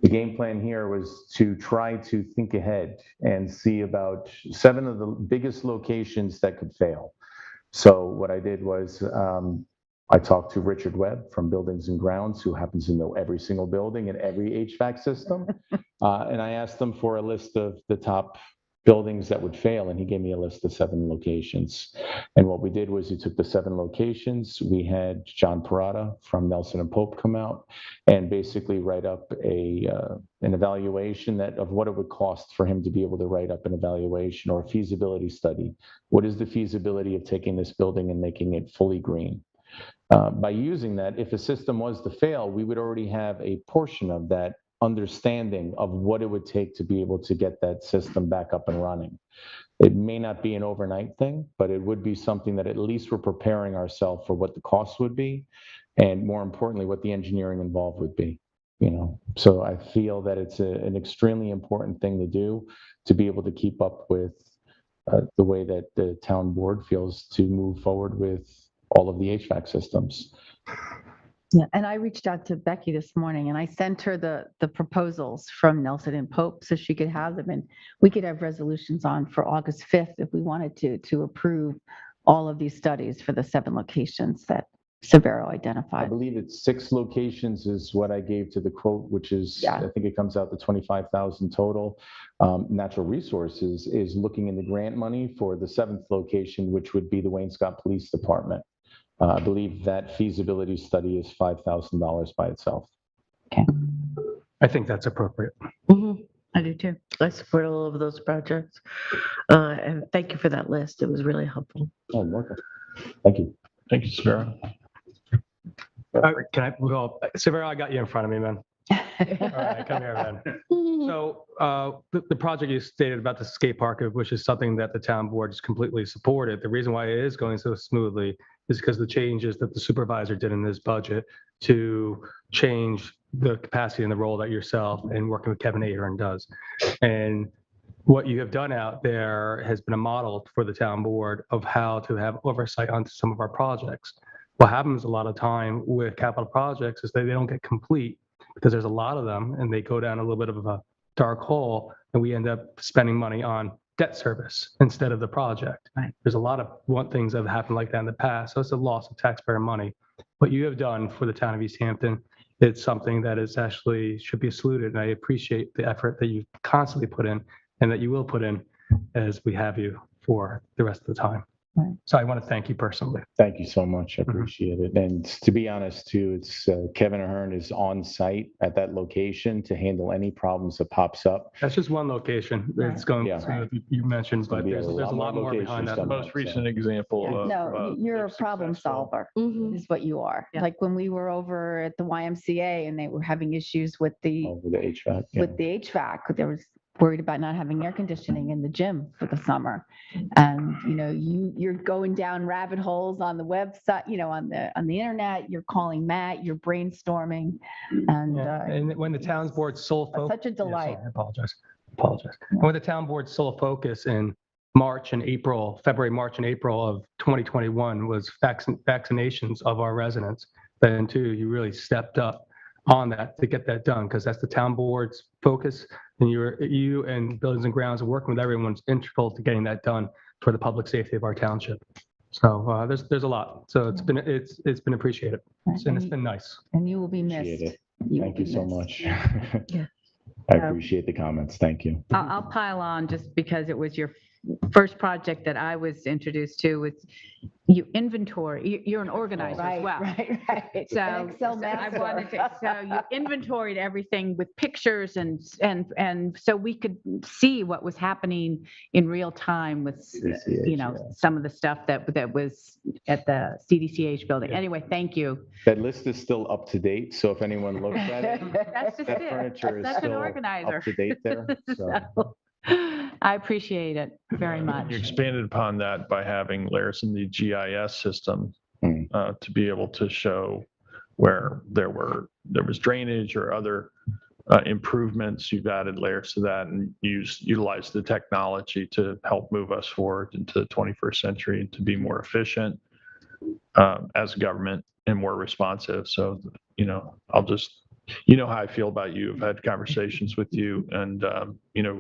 The game plan here was to try to think ahead and see about 7 of the biggest locations that could fail. So what I did was I talked to Richard Webb from Buildings and Grounds, who happens to know every single building and every HVAC system. And I asked them for a list of the top buildings that would fail, and he gave me a list of 7 locations. And what we did was he took the 7 locations. We had John Parada from Nelson and Pope come out and basically write up an evaluation of what it would cost for him to be able to write up an evaluation or a feasibility study. What is the feasibility of taking this building and making it fully green? By using that, if a system was to fail, we would already have a portion of that understanding of what it would take to be able to get that system back up and running. It may not be an overnight thing, but it would be something that at least we're preparing ourselves for what the cost would be, and more importantly, what the engineering involved would be. So I feel that it's an extremely important thing to do to be able to keep up with the way that the town board feels to move forward with all of the HVAC systems. Yeah, and I reached out to Becky this morning and I sent her the proposals from Nelson and Pope so she could have them, and we could have resolutions on for August 5th if we wanted to approve all of these studies for the 7 locations that Severo I identified. believe it's 6 locations is what I gave to the quote, which is, Yeah. I think it comes out to 25,000 total. Natural Resources is looking in the grant money for the 7th location, which would be the Wayne Scott Police Department. I believe that feasibility study is $5,000 by itself. Okay. I think that's appropriate. I do too. I support all of those projects. And thank you for that list. It was really helpful. Oh, you're welcome. Thank you. Thank you, Sarah. Severo, I got you in front of me, man. All right, come here, man. So the project you stated about the skate park, which is something that the town board has completely supported. The reason why it is going so smoothly is because the changes that the supervisor did in this budget to change the capacity and the role that yourself and working with Kevin Ahern does. And what you have done out there has been a model for the town board of how to have oversight onto some of our projects. What happens a lot of time with capital projects is that they don't get complete because there's a lot of them and they go down a little bit of a dark hole and we end up spending money on debt service instead of the project. Right. There's a lot of things that have happened like that in the past. So it's a loss of taxpayer money. What you have done for the town of East Hampton, it's something that is actually should be saluted. And I appreciate the effort that you constantly put in and that you will put in as we have you for the rest of the time. Right. So I want to thank you personally. Thank you so much. I appreciate it. And to be honest, too, it's Kevin Ahern is on site at that location to handle any problems that pops up. That's just one location. It's going, Yeah. You mentioned, but be there's a lot more behind locations that. The most recent example of. No, you're a problem solver is what you are. Yeah. Like when we were over at the YMCA and they were having issues with the Over the HVAC. Yeah. with the HVAC, they was worried about not having air conditioning in the gym for the summer. And, you're going down rabbit holes on the website, on the internet, you're calling Matt, you're brainstorming. And And when the town's board's sole focus. such a delight. I apologize. And when the town board's sole focus in February, March, and April of 2021 was vaccinations of our residents, then too, you really stepped up on that to get that done because that's the town board's focus. And you and Buildings and Grounds are working with everyone's integral to getting that done for the public safety of our township. So there's a lot. So it's been appreciated and it's been nice. And you will be Appreciate missed. it. Thank you so much. Yeah. I appreciate the comments. Thank you. I'll pile on just because it was your first project that I was introduced to was you inventory. You're an organizer as well. Right. So Excel I master. wanted to, so you inventoried everything with pictures and so we could see what was happening in real time with, some of the stuff that was at the CDCH building. Yeah. Anyway, thank you. That list is still up to date. So if anyone looks at it, That's just that it. furniture is That's an still organizer. up to date there. So. So, I appreciate it very much. You expanded upon that by having layers in the GIS system to be able to show where there was drainage or other improvements. You've added layers to that and utilized the technology to help move us forward into the 21st century to be more efficient as a government and more responsive. So, I'll just, how I feel about you. I've had conversations with you and,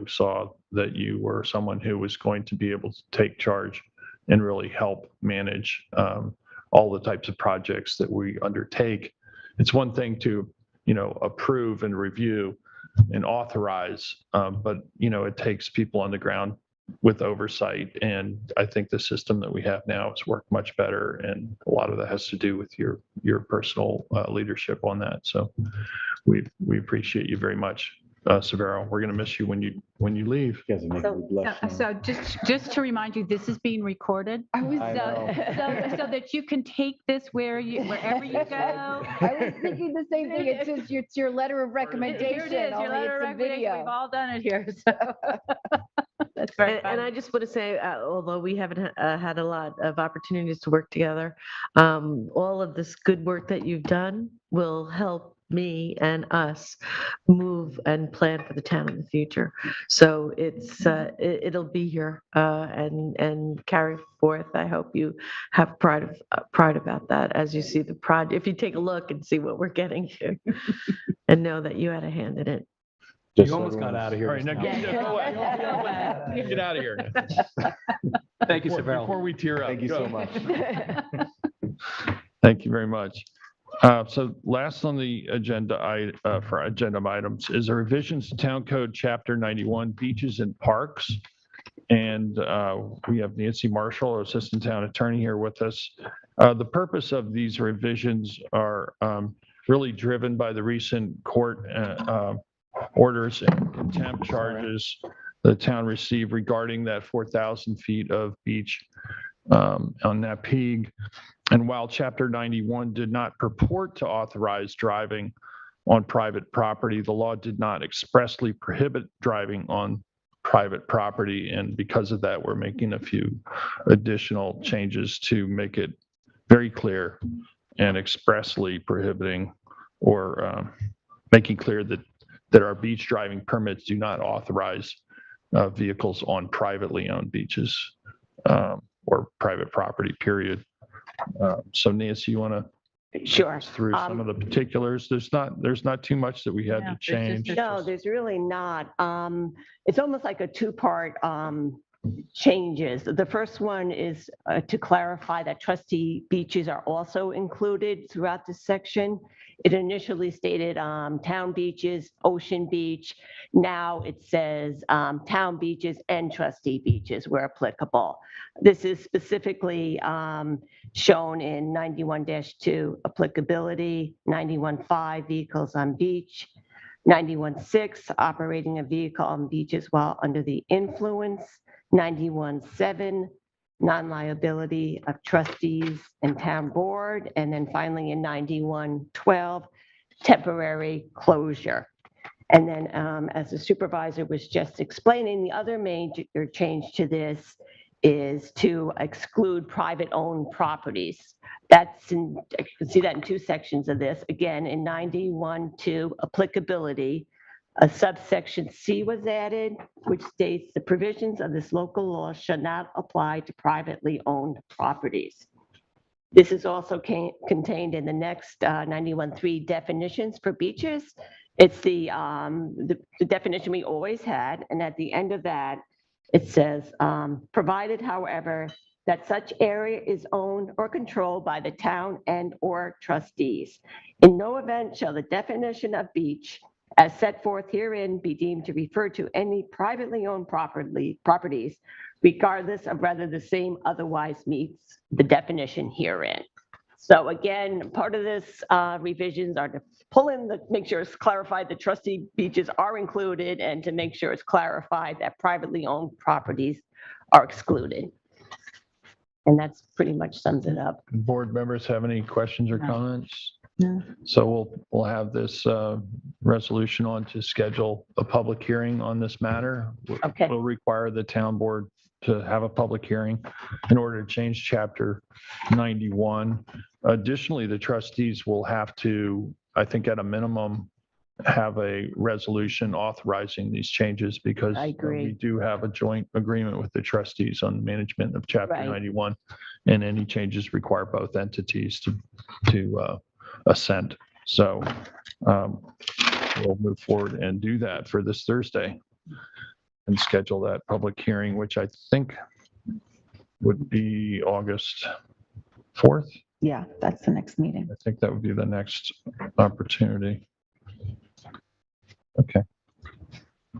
saw that you were someone who was going to be able to take charge and really help manage all the types of projects that we undertake. It's one thing to, approve and review and authorize, but, it takes people on the ground with oversight. And I think the system that we have now has worked much better. And a lot of that has to do with your personal leadership on that. So we appreciate you very much, Severo. We're going to miss you when you leave. You guys are making me blush now. So just to remind you, this is being recorded. I know. So that you can take this wherever you go. I was thinking the same thing. It's your letter of recommendation. Here it is, your only letter of it's a recommendation. video. We've all done it here. So that's very And fun. I just want to say, although we haven't had a lot of opportunities to work together, all of this good work that you've done will help me and us move and plan for the town in the future. So it'll be here and carry forth. I hope you have pride about that as you see the project. If you take a look and see what we're getting to, and know that you had a hand in it. You almost got out of here. All right, now get out of here. Thank you, Severo. Before we tear up. Thank you Go. so much. Thank you very much. So last on the agenda for agenda items is a revisions to Town Code Chapter 91, Beaches and Parks. And we have Nancy Marshall, our Assistant Town Attorney, here with us. The purpose of these revisions are really driven by the recent court orders and contempt charges the town received regarding that 4,000 feet of beach on Napeague. And while Chapter 91 did not purport to authorize driving on private property, the law did not expressly prohibit driving on private property. And because of that, we're making a few additional changes to make it very clear and expressly prohibiting or making clear that our beach driving permits do not authorize vehicles on privately owned beaches or private property, period. So Nancy, you want to Sure. through some of the particulars? There's not too much that we had No, to there's just change. No, there's really not. It's almost like a two-part changes. The first one is to clarify that trustee beaches are also included throughout this section. It initially stated town beaches, ocean beach. Now it says town beaches and trustee beaches where applicable. This is specifically shown in 91-2 applicability, 91.5 vehicles on beach, 91.6 operating a vehicle on beaches while under the influence, 91.7 non-liability of trustees and town board, and then finally in 91.12 temporary closure. And then as the supervisor was just explaining, the other major change to this is to exclude private-owned properties. That's in, you can see that in two sections of this. Again, in 91.2 applicability, a subsection C was added, which states the provisions of this local law should not apply to privately owned properties. This is also contained in the next 91.3 definitions for beaches. It's the definition we always had, and at the end of that, it says, provided, however, that such area is owned or controlled by the town and or trustees. In no event shall the definition of beach as set forth herein be deemed to refer to any privately owned properties, regardless of whether the same otherwise meets the definition herein. So again, part of this revisions are to pull in make sure it's clarified that trustee beaches are included and to make sure it's clarified that privately owned properties are excluded. And that's pretty much sums it up. Board members have any questions or comments? No. So we'll have this resolution on to schedule a public hearing on this matter. Okay. We'll require the town board to have a public hearing in order to change chapter 91. Additionally, the trustees will have to, I think at a minimum, have a resolution authorizing these changes because I agree. we do have a joint agreement with the trustees on management of chapter Right. 91, and any changes require both entities to assent. So we'll move forward and do that for this Thursday and schedule that public hearing, which I think would be August 4th. Yeah, that's the next meeting. I think that would be the next opportunity. Okay.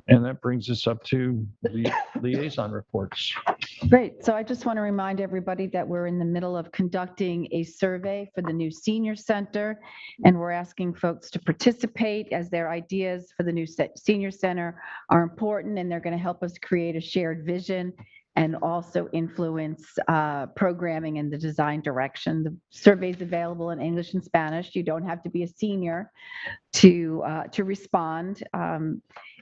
And that brings us up to the liaison reports. Great. So I just want to remind everybody that we're in the middle of conducting a survey for the new senior center, and we're asking folks to participate as their ideas for the new senior center are important, and they're going to help us create a shared vision and also influence programming and the design direction. The survey is available in English and Spanish. You don't have to be a senior to respond.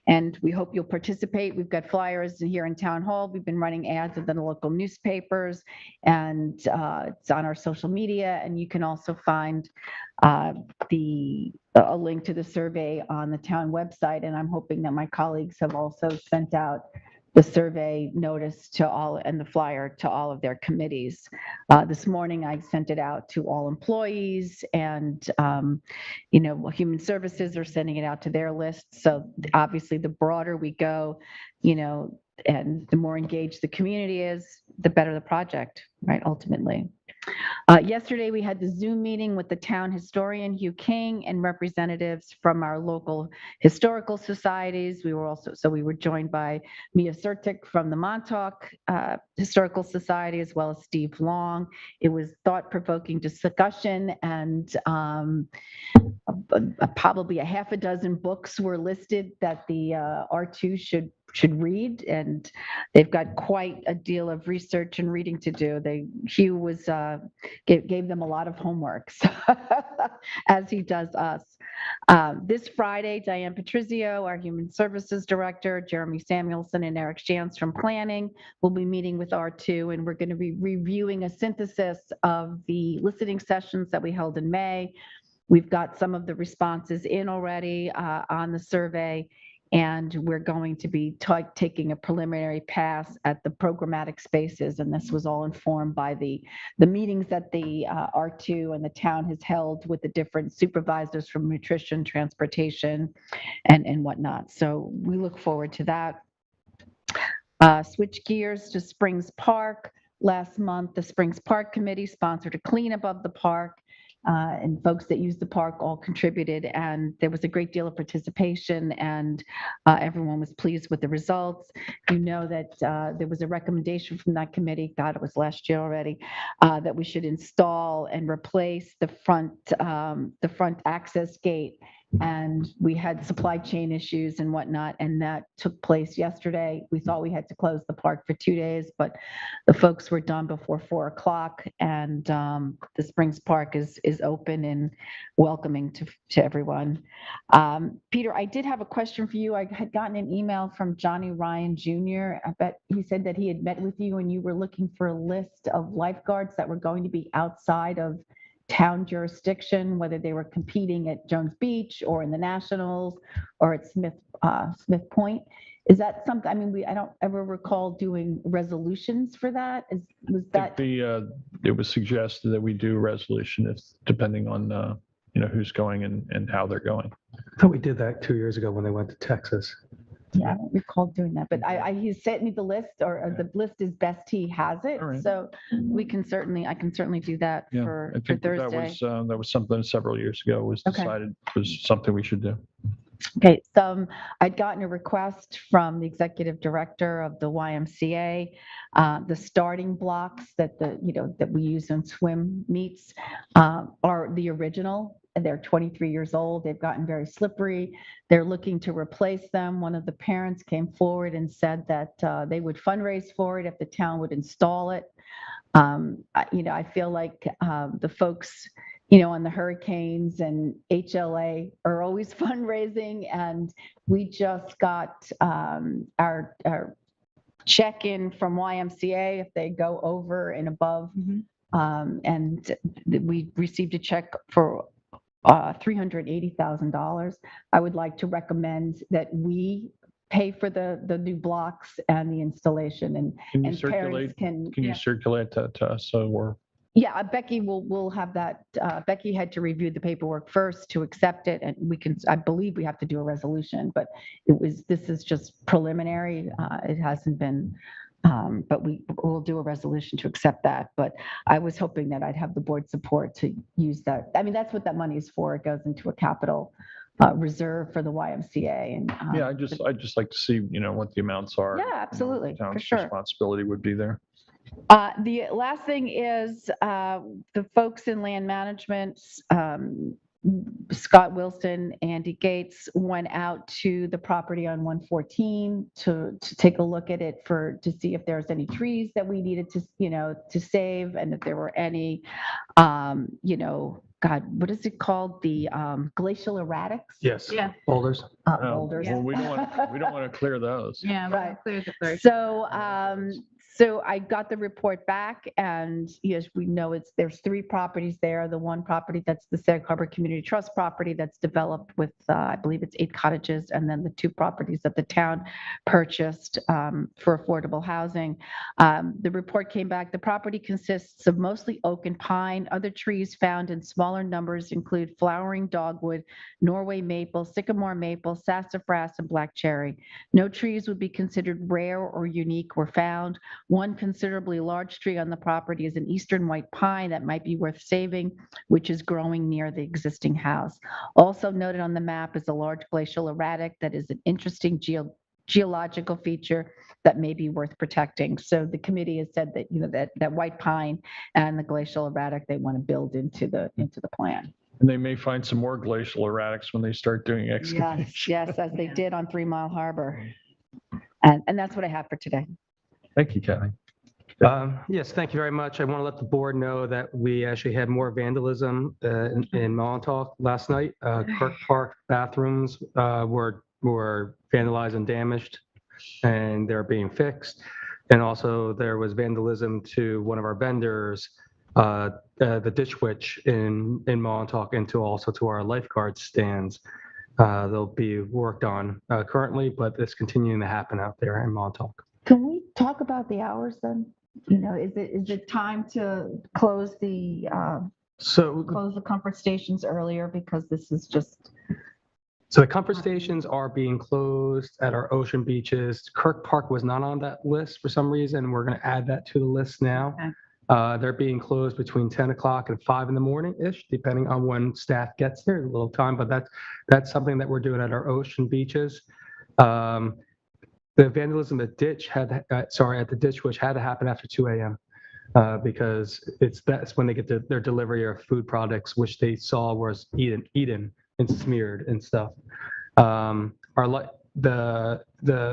And we hope you'll participate. We've got flyers here in Town Hall. We've been running ads in the local newspapers, and it's on our social media. And you can also find a link to the survey on the town website. And I'm hoping that my colleagues have also sent out the survey notice to all and the flyer to all of their committees. This morning, I sent it out to all employees, and Human Services are sending it out to their list. So obviously, the broader we go, and the more engaged the community is, the better the project, right? Ultimately. Yesterday, we had the Zoom meeting with the town historian, Hugh King, and representatives from our local historical societies. We were joined by Mia Sertic from the Montauk Historical Society, as well as Steve Long. It was thought-provoking discussion, and probably a half a dozen books were listed that the R2 should read, and they've got quite a deal of research and reading to do. Hugh was gave them a lot of homework, as he does us. This Friday, Diane Patrizio, our Human Services Director, Jeremy Samuelson, and Eric Jans from Planning will be meeting with R2, and we're going to be reviewing a synthesis of the listening sessions that we held in May. We've got some of the responses in already on the survey, and we're going to be taking a preliminary pass at the programmatic spaces. And this was all informed by the meetings that the R2 and the town has held with the different supervisors from nutrition, transportation, and whatnot. So we look forward to that. Switch gears to Springs Park. Last month, the Springs Park Committee sponsored a cleanup of the park, and folks that used the park all contributed, and there was a great deal of participation, and everyone was pleased with the results. You know that there was a recommendation from that committee, God, it was last year already, that we should install and replace the front access gate. And we had supply chain issues and whatnot, and that took place yesterday. We thought we had to close the park for 2 days, but the folks were done before 4 o'clock, and the Springs Park is open and welcoming to everyone. Peter, I did have a question for you. I had gotten an email from Johnny Ryan Jr. I bet he said that he had met with you and you were looking for a list of lifeguards that were going to be outside of town jurisdiction, whether they were competing at Jones Beach or in the Nationals or at Smith Point. Is that something? I mean, I don't ever recall doing resolutions for that. Was that? It was suggested that we do a resolution depending on who's going and how they're going. I thought we did that 2 years ago when they went to Texas. Yeah, I don't recall doing that, but he sent me the list, or the list is best he has it. Right. So I can certainly do that for Thursday. That was something several years ago was decided was something we should do. Okay, so I'd gotten a request from the executive director of the YMCA, the starting blocks that we use in swim meets are the original. They're 23 years old. They've gotten very slippery. They're looking to replace them. One of the parents came forward and said that they would fundraise for it if the town would install it. I feel like the folks, on the hurricanes and HLA are always fundraising, and we just got our check-in from YMCA if they go over and above, and we received a check for $380,000. I would like to recommend that we pay for the new blocks and the installation, and parents can you circulate that to us so we're. Yeah, Becky will have that. Becky had to review the paperwork first to accept it, and I believe we have to do a resolution, but this is just preliminary. It hasn't been, but we'll do a resolution to accept that. But I was hoping that I'd have the board support to use that. I mean, that's what that money is for. It goes into a capital reserve for the YMCA. And I'd just like to see, what the amounts are. Yeah, absolutely, the town's for sure. Responsibility would be there. The last thing is the folks in land management, Scott Wilson, Andy Gates, went out to the property on 114 to take a look at it to see if there's any trees that we needed to save, and if there were any, God, what is it called? The glacial erratics? Yes. Yeah. Boulders. Boulders. Well, we don't want to clear those. Yeah, Right. Clear the first. So I got the report back, and yes, we know there's 3 properties there. The one property that's the Sag Harbor Community Trust property that's developed with, I believe it's 8 cottages, and then the 2 properties that the town purchased for affordable housing. The report came back. The property consists of mostly oak and pine. Other trees found in smaller numbers include flowering dogwood, Norway maple, sycamore maple, sassafras, and black cherry. No trees would be considered rare or unique were found. One considerably large tree on the property is an eastern white pine that might be worth saving, which is growing near the existing house. Also noted on the map is a large glacial erratic that is an interesting geological feature that may be worth protecting. So the committee has said that that white pine and the glacial erratic they want to build into the plan. And they may find some more glacial erratics when they start doing excavation. Yes, as they did on 3 Mile Harbor. And that's what I have for today. Thank you, Kathy. Yes, thank you very much. I want to let the board know that we actually had more vandalism in Montauk last night. Kirk Park bathrooms were vandalized and damaged, and they're being fixed. And also there was vandalism to one of our vendors, the Ditch Witch in Montauk, and also to our lifeguard stands. they'll be worked on currently, but it's continuing to happen out there in Montauk. Can we talk about the hours then? Is it time to close the So comfort stations earlier because this is just. So the comfort stations are being closed at our ocean beaches. Kirk Park was not on that list for some reason. We're going to add that to the list now. Okay. They're being closed between 10 o'clock and 5 in the morning-ish, depending on when staff gets there, a little time, but that's something that we're doing at our ocean beaches. The vandalism at the ditch, which had to happen after 2 a.m. Because that's when they get their delivery of food products, which they saw was eaten and smeared and stuff. The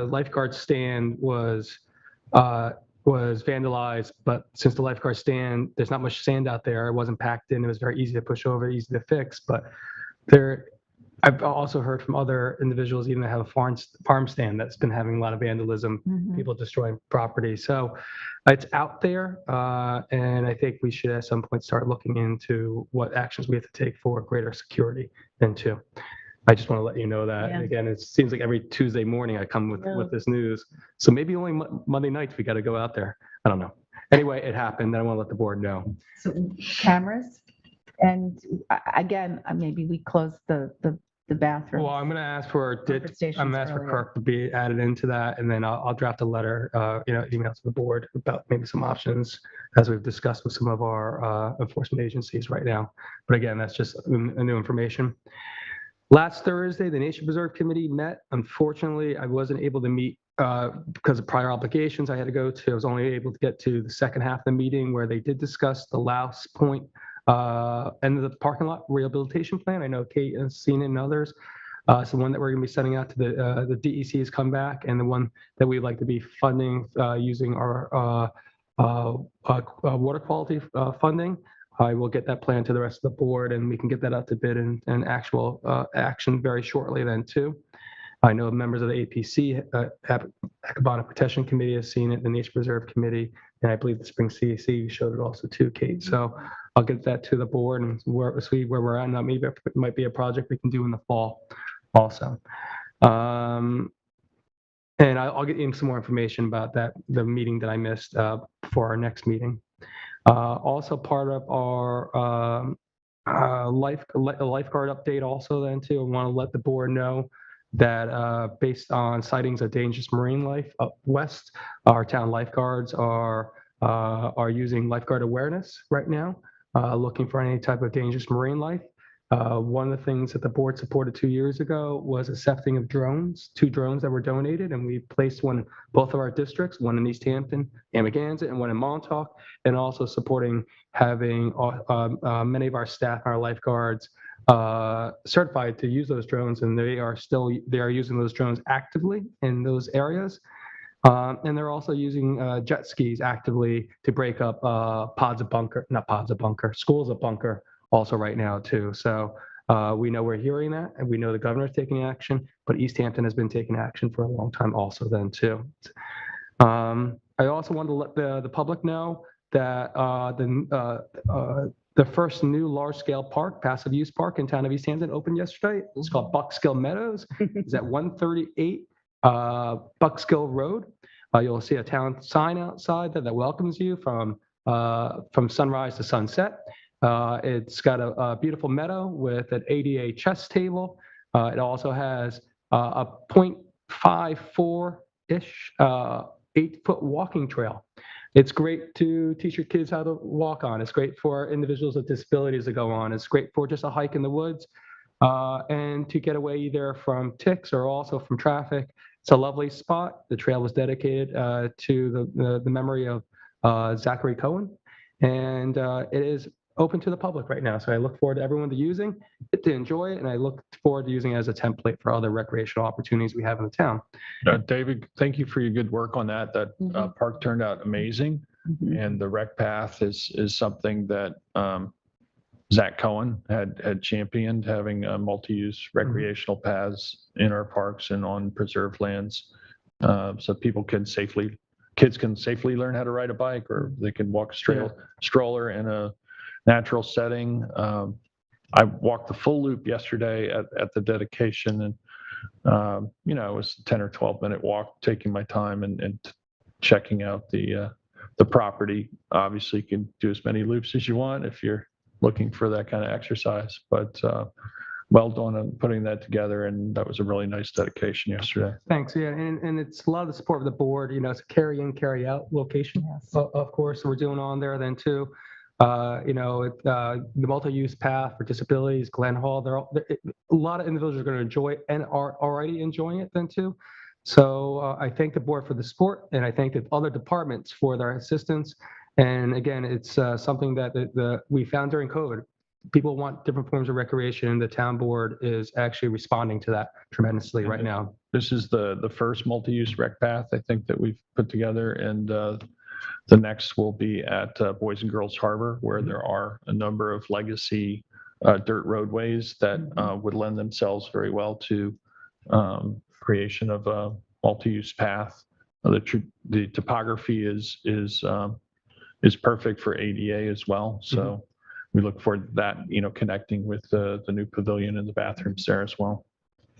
lifeguard stand was vandalized, but since the lifeguard stand, there's not much sand out there. It wasn't packed in. It was very easy to push over, easy to fix. But I've also heard from other individuals even that have a farm stand that's been having a lot of vandalism, people destroying property. So it's out there, and I think we should at some point start looking into what actions we have to take for greater security into. I just want to let you know that. Yeah. And again, it seems like every Tuesday morning I come with this news. So maybe only Monday nights we got to go out there. I don't know. Anyway, it happened. And I want to let the board know. So cameras, and again, maybe we close the bathroom. Well, I'm going to ask for Comfort stations I'm going to ask for earlier. Kirk to be added into that, and then I'll draft a letter, email to the board about maybe some options as we've discussed with some of our enforcement agencies right now. But again, that's just a new information. Last Thursday, the Nature Preserve Committee met. Unfortunately, I wasn't able to meet because of prior obligations I had to go to. I was only able to get to the second half of the meeting where they did discuss the Louse Point end of the parking lot rehabilitation plan. I know Kate has seen it and others. So one that we're going to be sending out to the DEC has come back, and the one that we'd like to be funding using our water quality funding. I will get that plan to the rest of the board, and we can get that out to bid and actual action very shortly then too. I know members of the APC, Ecobonic Protection Committee, has seen it, the Nature Preserve Committee, and I believe the Spring CAC showed it also too, Kate. So I'll get that to the board and see where we're at. Now maybe it might be a project we can do in the fall also. And I'll get you some more information about the meeting that I missed for our next meeting. Also part of our lifeguard update also then too, I want to let the board know that based on sightings of dangerous marine life up west, our town lifeguards are using lifeguard awareness right now, looking for any type of dangerous marine life. One of the things that the board supported 2 years ago was accepting of drones, 2 drones that were donated, and we placed one in both of our districts, one in East Hampton, Amagansett, and one in Montauk, and also supporting having many of our staff, our lifeguards, certified to use those drones, and they are using those drones actively in those areas. And they're also using jet skis actively to break up schools of bunker also right now too. So we know we're hearing that, and we know the governor's taking action, but East Hampton has been taking action for a long time also then too. I also want to let the public know that the first new large-scale park, passive use park in town of East Hampton opened yesterday. It's called Buckskill Meadows. It's at 138 Buckskill Road. You'll see a town sign outside that welcomes you from sunrise to sunset. It's got a beautiful meadow with an ADA chess table. It also has a 0.54-ish 8-foot walking trail. It's great to teach your kids how to walk on. It's great for individuals with disabilities to go on. It's great for just a hike in the woods and to get away either from ticks or also from traffic. It's a lovely spot. The trail was dedicated to the memory of Zachary Cohen, and it is open to the public right now. So I look forward to everyone to enjoy it, and I look forward to using it as a template for other recreational opportunities we have in the town. David, thank you for your good work on that. That park turned out amazing, and the rec path is something that Zach Cohen had championed, having multi-use recreational paths in our parks and on preserved lands, so kids can safely learn how to ride a bike, or they can walk a stroller in a natural setting. I walked the full loop yesterday at the dedication, and it was a 10 or 12-minute walk, taking my time and checking out the property. Obviously, you can do as many loops as you want if you're looking for that kind of exercise, but well done on putting that together, and that was a really nice dedication yesterday. Thanks. Yeah, and it's a lot of the support of the board. It's a carry in, carry out location, of course. So we're doing on there then too. The multi-use path for disabilities, Glen Hall. A lot of individuals are going to enjoy it and are already enjoying it then too. So I thank the board for the support, and I thank the other departments for their assistance. And again, it's something that we found during COVID. People want different forms of recreation. The town board is actually responding to that tremendously right now. This is the first multi-use rec path, I think, that we've put together, and the next will be at Boys and Girls Harbor, where there are a number of legacy dirt roadways that would lend themselves very well to creation of a multi-use path. The topography is perfect for ADA as well. So we look forward to that, connecting with the new pavilion and the bathrooms there as well.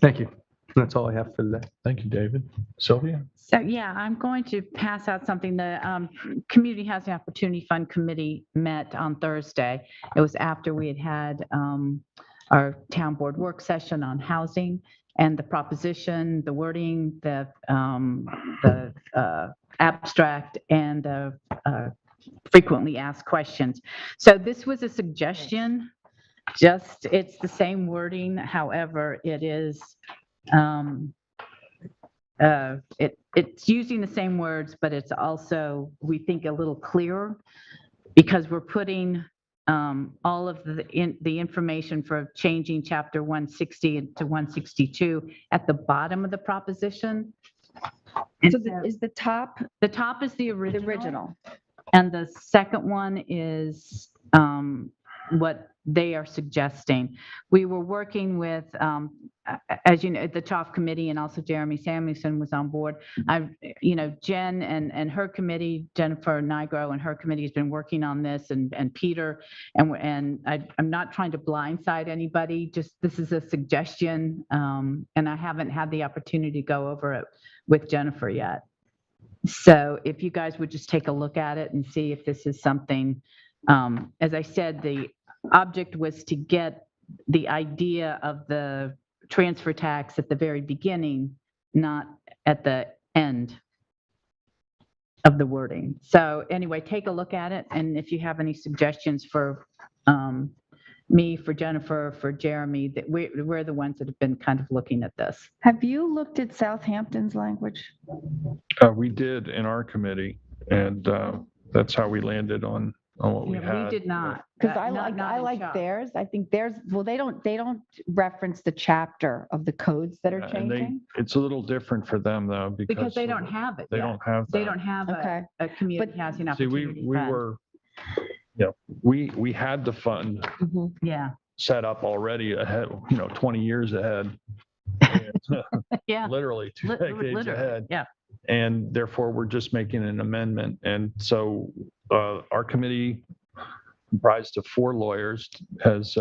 Thank you. That's all I have for today. Thank you, David. Sylvia? So yeah, I'm going to pass out something. The Community Housing Opportunity Fund Committee met on Thursday. It was after we had our town board work session on housing, and the proposition, the wording, the abstract, and the frequently asked questions. So this was a suggestion. It's the same wording. However, it is it's using the same words, but it's also, we think, a little clearer, because we're putting all of the information for changing chapter 160 to 162 at the bottom of the proposition. And So is the top the top is the the original, original? and the second one is what they are suggesting. We were working with, as you know, the CHOF committee, and also Jeremy Samuelson was on board. Jen and her committee, Jennifer Nigro and her committee, has been working on this, and Peter, and I'm not trying to blindside anybody, just this is a suggestion, and I haven't had the opportunity to go over it with Jennifer yet. So if you guys would just take a look at it and see if this is something, as I said, the object was to get the idea of the transfer tax at the very beginning, not at the end of the wording. So anyway, take a look at it, and if you have any suggestions for me, for Jennifer, for Jeremy, that we're the ones that have been kind of looking at this. Have you looked at Southampton's language? We did in our committee, and that's how we landed on what we had. We did not. Because I like theirs. I think theirs, well, they don't reference the chapter of the codes that are And changing. it's a little different for them, though, Because they don't have it They yet. don't have They that. don't have Okay. a community housing See, opportunity we fund. were, we had the fund Mhm. Yeah, set up already ahead, 20 years ahead. yeah. Literally 2 decades Literally, ahead. yeah. And therefore, we're just making an amendment. And so our committee, comprised of 4 lawyers, has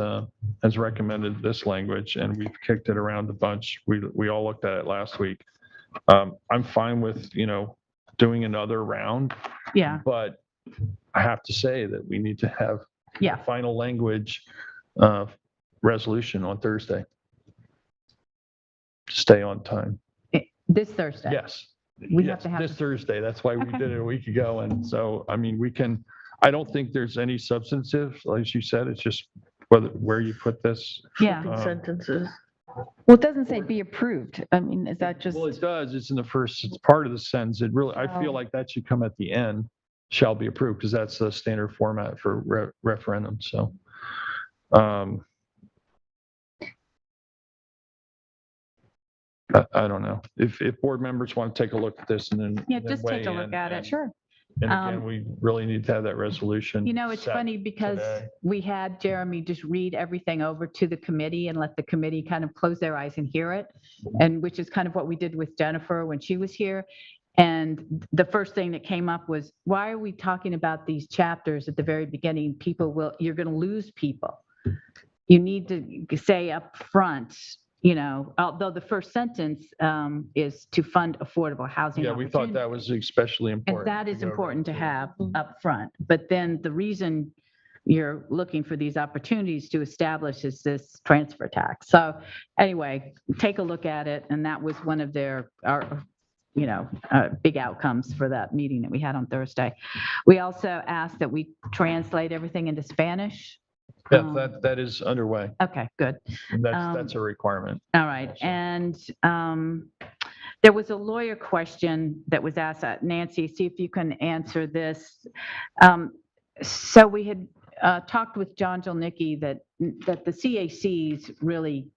recommended this language, and we've kicked it around a bunch. We all looked at it last week. I'm fine with, doing another round, Yeah, but I have to say that we need to have yeah. the final language resolution on Thursday. Stay on time. This Thursday. Yes. We Yes, have to have this this- Thursday. That's why we Okay. did it a week ago. And so, I mean, I don't think there's any substantive, as you said, it's just where you put this. Yeah, Sentences. Well, it doesn't say be approved. I mean, is that just? Well, it does. It's in the first, it's part of the sentence. It really, I feel Oh. like that should come at the end, shall be approved, because that's the standard format for referendum. So, I don't know. If board members want to take a look at this and then. yeah, then just take a weigh look in, at it. and- Sure. And again, we really need to have that resolution. It's set funny because today. we had Jeremy just read everything over to the committee and let the committee kind of close their eyes and hear it. And which is kind of what we did with Jennifer when she was here. And the first thing that came up was, why are we talking about these chapters at the very beginning? You're going to lose people. you need to say up front, although the first sentence is to fund affordable housing Yeah, we thought opportunities. that was especially And important. that is to go important to right have up front. But then the reason you're looking for these opportunities to establish is this transfer tax. So anyway, take a look at it. And that was one of our big outcomes for that meeting that we had on Thursday. We also asked that we translate everything into Spanish. Yeah, that is underway. Okay, good. And that's a requirement. All right. Also. And there was a lawyer question that was asked. Nancy, see if you can answer this. So we had talked with John Jolnicki that the CACs really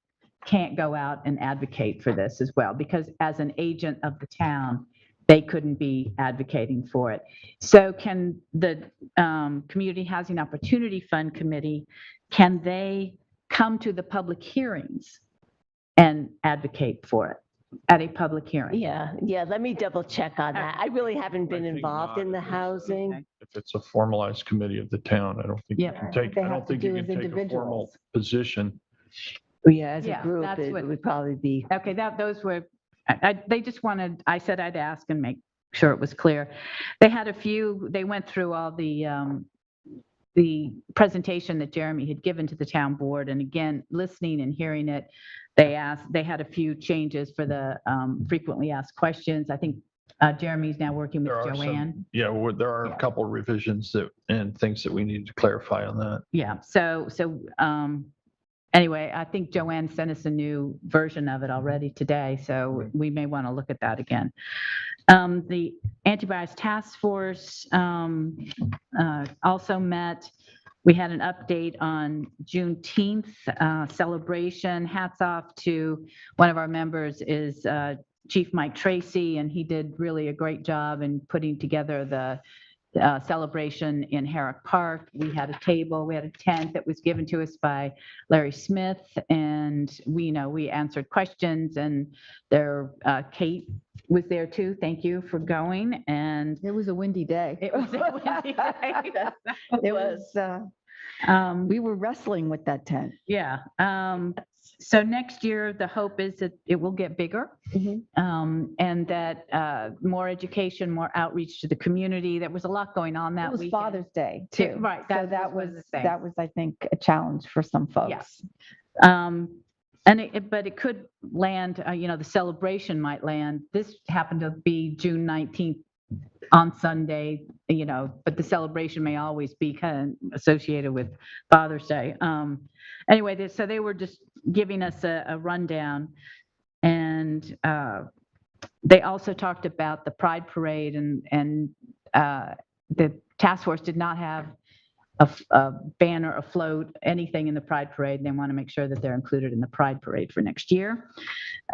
can't go out and advocate for this as well, because as an agent of the town, they couldn't be advocating for it. So can the Community Housing Opportunity Fund Committee, can they come to the public hearings and advocate for it at a public hearing? Yeah, let me double check on that. I really haven't been I think involved not. in the housing. Okay. If it's a formalized committee of the town, I don't think you Yeah. can take, They I have don't to think you do can as take a formal individuals. position. Yeah, as a Yeah, group, that's it what- would probably be. Okay, those were, they just wanted, I said I'd ask and make sure it was clear. They had they went through all the presentation that Jeremy had given to the town board, and again, listening and hearing it, they had a few changes for the frequently asked questions. I think Jeremy's now working with There are Joanne. there are a couple revisions and things that we need to clarify on that. Yeah, so anyway, I think Joanne sent us a new version of it already today, so we may want to look at that again. The Anti-Bias Task Force also met. We had an update on Juneteenth celebration. Hats off to one of our members is Chief Mike Tracy, and he did really a great job in putting together the celebration in Herrick Park. We had a table, we had a tent that was given to us by Larry Smith, and we answered questions, and Kate was there too. Thank you for going. And It was a windy day. it was a windy day. It was, we were wrestling with that tent. Yeah. So next year, the hope is that it will get bigger, and that more education, more outreach to the community. There was a lot going on that It was weekend. Father's Day too. Right. So that was, I think, a challenge for some folks. Yes. But it could land, the celebration might land. This happened to be June 19th on Sunday, but the celebration may always be kind of associated with Father's Day. Anyway, so they were just giving us a rundown, and they also talked about the Pride Parade, and the task force did not have a banner, a float, anything in the Pride Parade. They want to make sure that they're included in the Pride Parade for next year.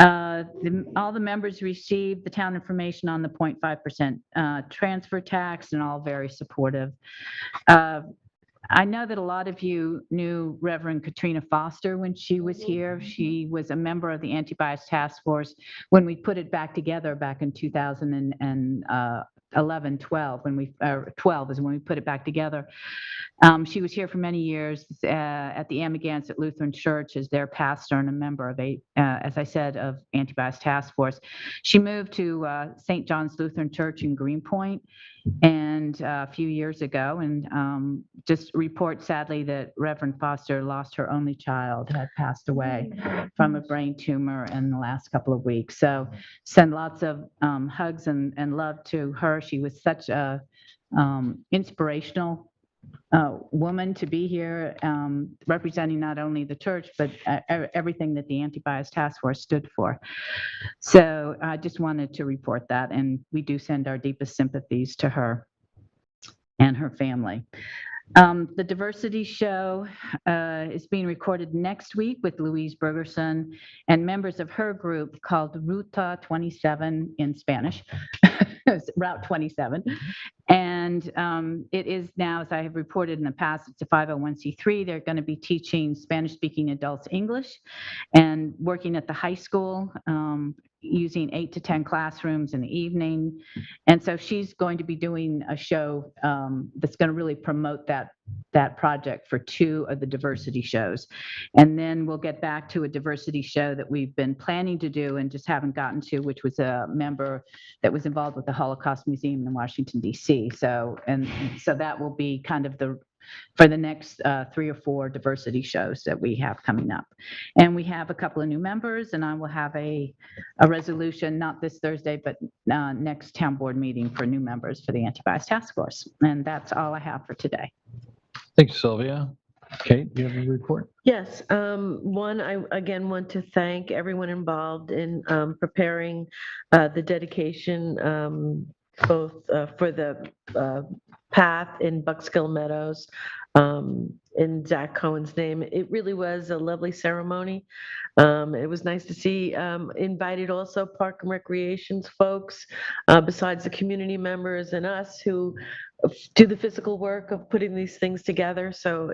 All the members received the town information on the 0.5% transfer tax, and all very supportive. I know that a lot of you knew Reverend Katrina Foster when she was here. She was a member of the Anti-Bias Task Force when we put it back together back in 2011, 12, 12 is when we put it back together. She was here for many years at the Amagansett Lutheran Church as their pastor and a member of as I said, of Anti-Bias Task Force. She moved to St. John's Lutheran Church in Greenpoint and a few years ago, and just report sadly that Reverend Foster lost her only child, had passed away from a brain tumor in the last couple of weeks. So send lots of hugs and love to her. She was such a inspirational woman to be here, representing not only the church, but everything that the Anti-Bias Task Force stood for. So I just wanted to report that, and we do send our deepest sympathies to her and her family. The diversity show is being recorded next week with Louise Bergerson and members of her group called Ruta 27 in Spanish, Route 27. And it is now, as I have reported in the past, it's a 501c3. They're going to be teaching Spanish-speaking adults English and working at the high school, using 8 to 10 classrooms in the evening. And so she's going to be doing a show that's going to really promote that project for 2 of the diversity shows. And then we'll get back to a diversity show that we've been planning to do and just haven't gotten to, which was a member that was involved with the Holocaust Museum in Washington, D.C. So that will be kind of for the next 3 or 4 diversity shows that we have coming up. And we have a couple of new members, and I will have a resolution, not this Thursday, but next town board meeting for new members for the anti-bias task force. And that's all I have for today. Thank you, Sylvia. Kate, do you have a report? Yes. One, I again want to thank everyone involved in preparing the dedication, both for the path in Buckskill Meadows in Zach Cohen's name. It really was a lovely ceremony. It was nice to see invited also Park and Recreations folks, besides the community members and us who do the physical work of putting these things together. So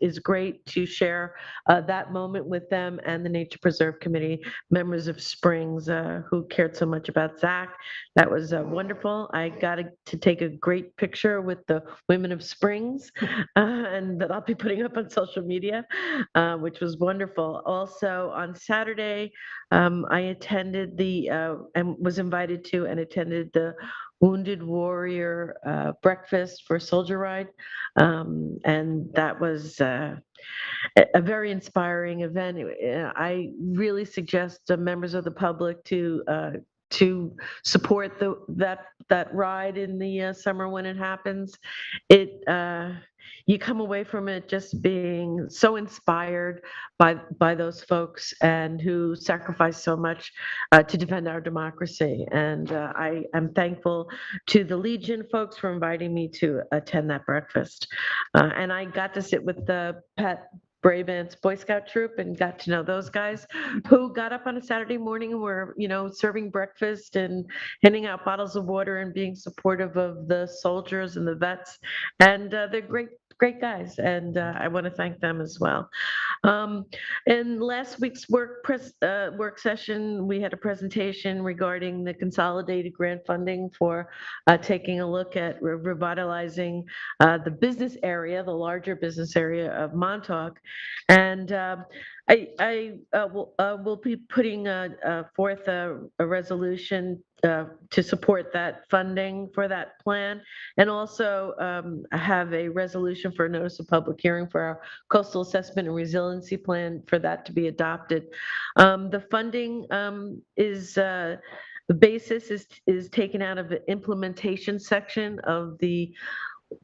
it's great to share that moment with them and the Nature Preserve Committee members of Springs who cared so much about Zach. That was wonderful. I got to take a great picture with the women of Springs and that I'll be putting up on social media, which was wonderful. Also on Saturday, I attended and was invited to and attended the Wounded Warrior breakfast for Soldier Ride. And that was a very inspiring event. I really suggest members of the public to support that ride in the summer when it happens. You come away from it just being so inspired by those folks and who sacrificed so much to defend our democracy. And I am thankful to the Legion folks for inviting me to attend that breakfast. And I got to sit with the Pat Brave Ants Boy Scout troop and got to know those guys who got up on a Saturday morning and were, serving breakfast and handing out bottles of water and being supportive of the soldiers and the vets. And they're great guys, and I want to thank them as well. In last week's work session, we had a presentation regarding the consolidated grant funding for taking a look at revitalizing the business area, the larger business area of Montauk. And I will be putting forth a resolution to support that funding for that plan, and also have a resolution for a notice of public hearing for our coastal assessment and resiliency plan for that to be adopted. The funding the basis is taken out of the implementation section of the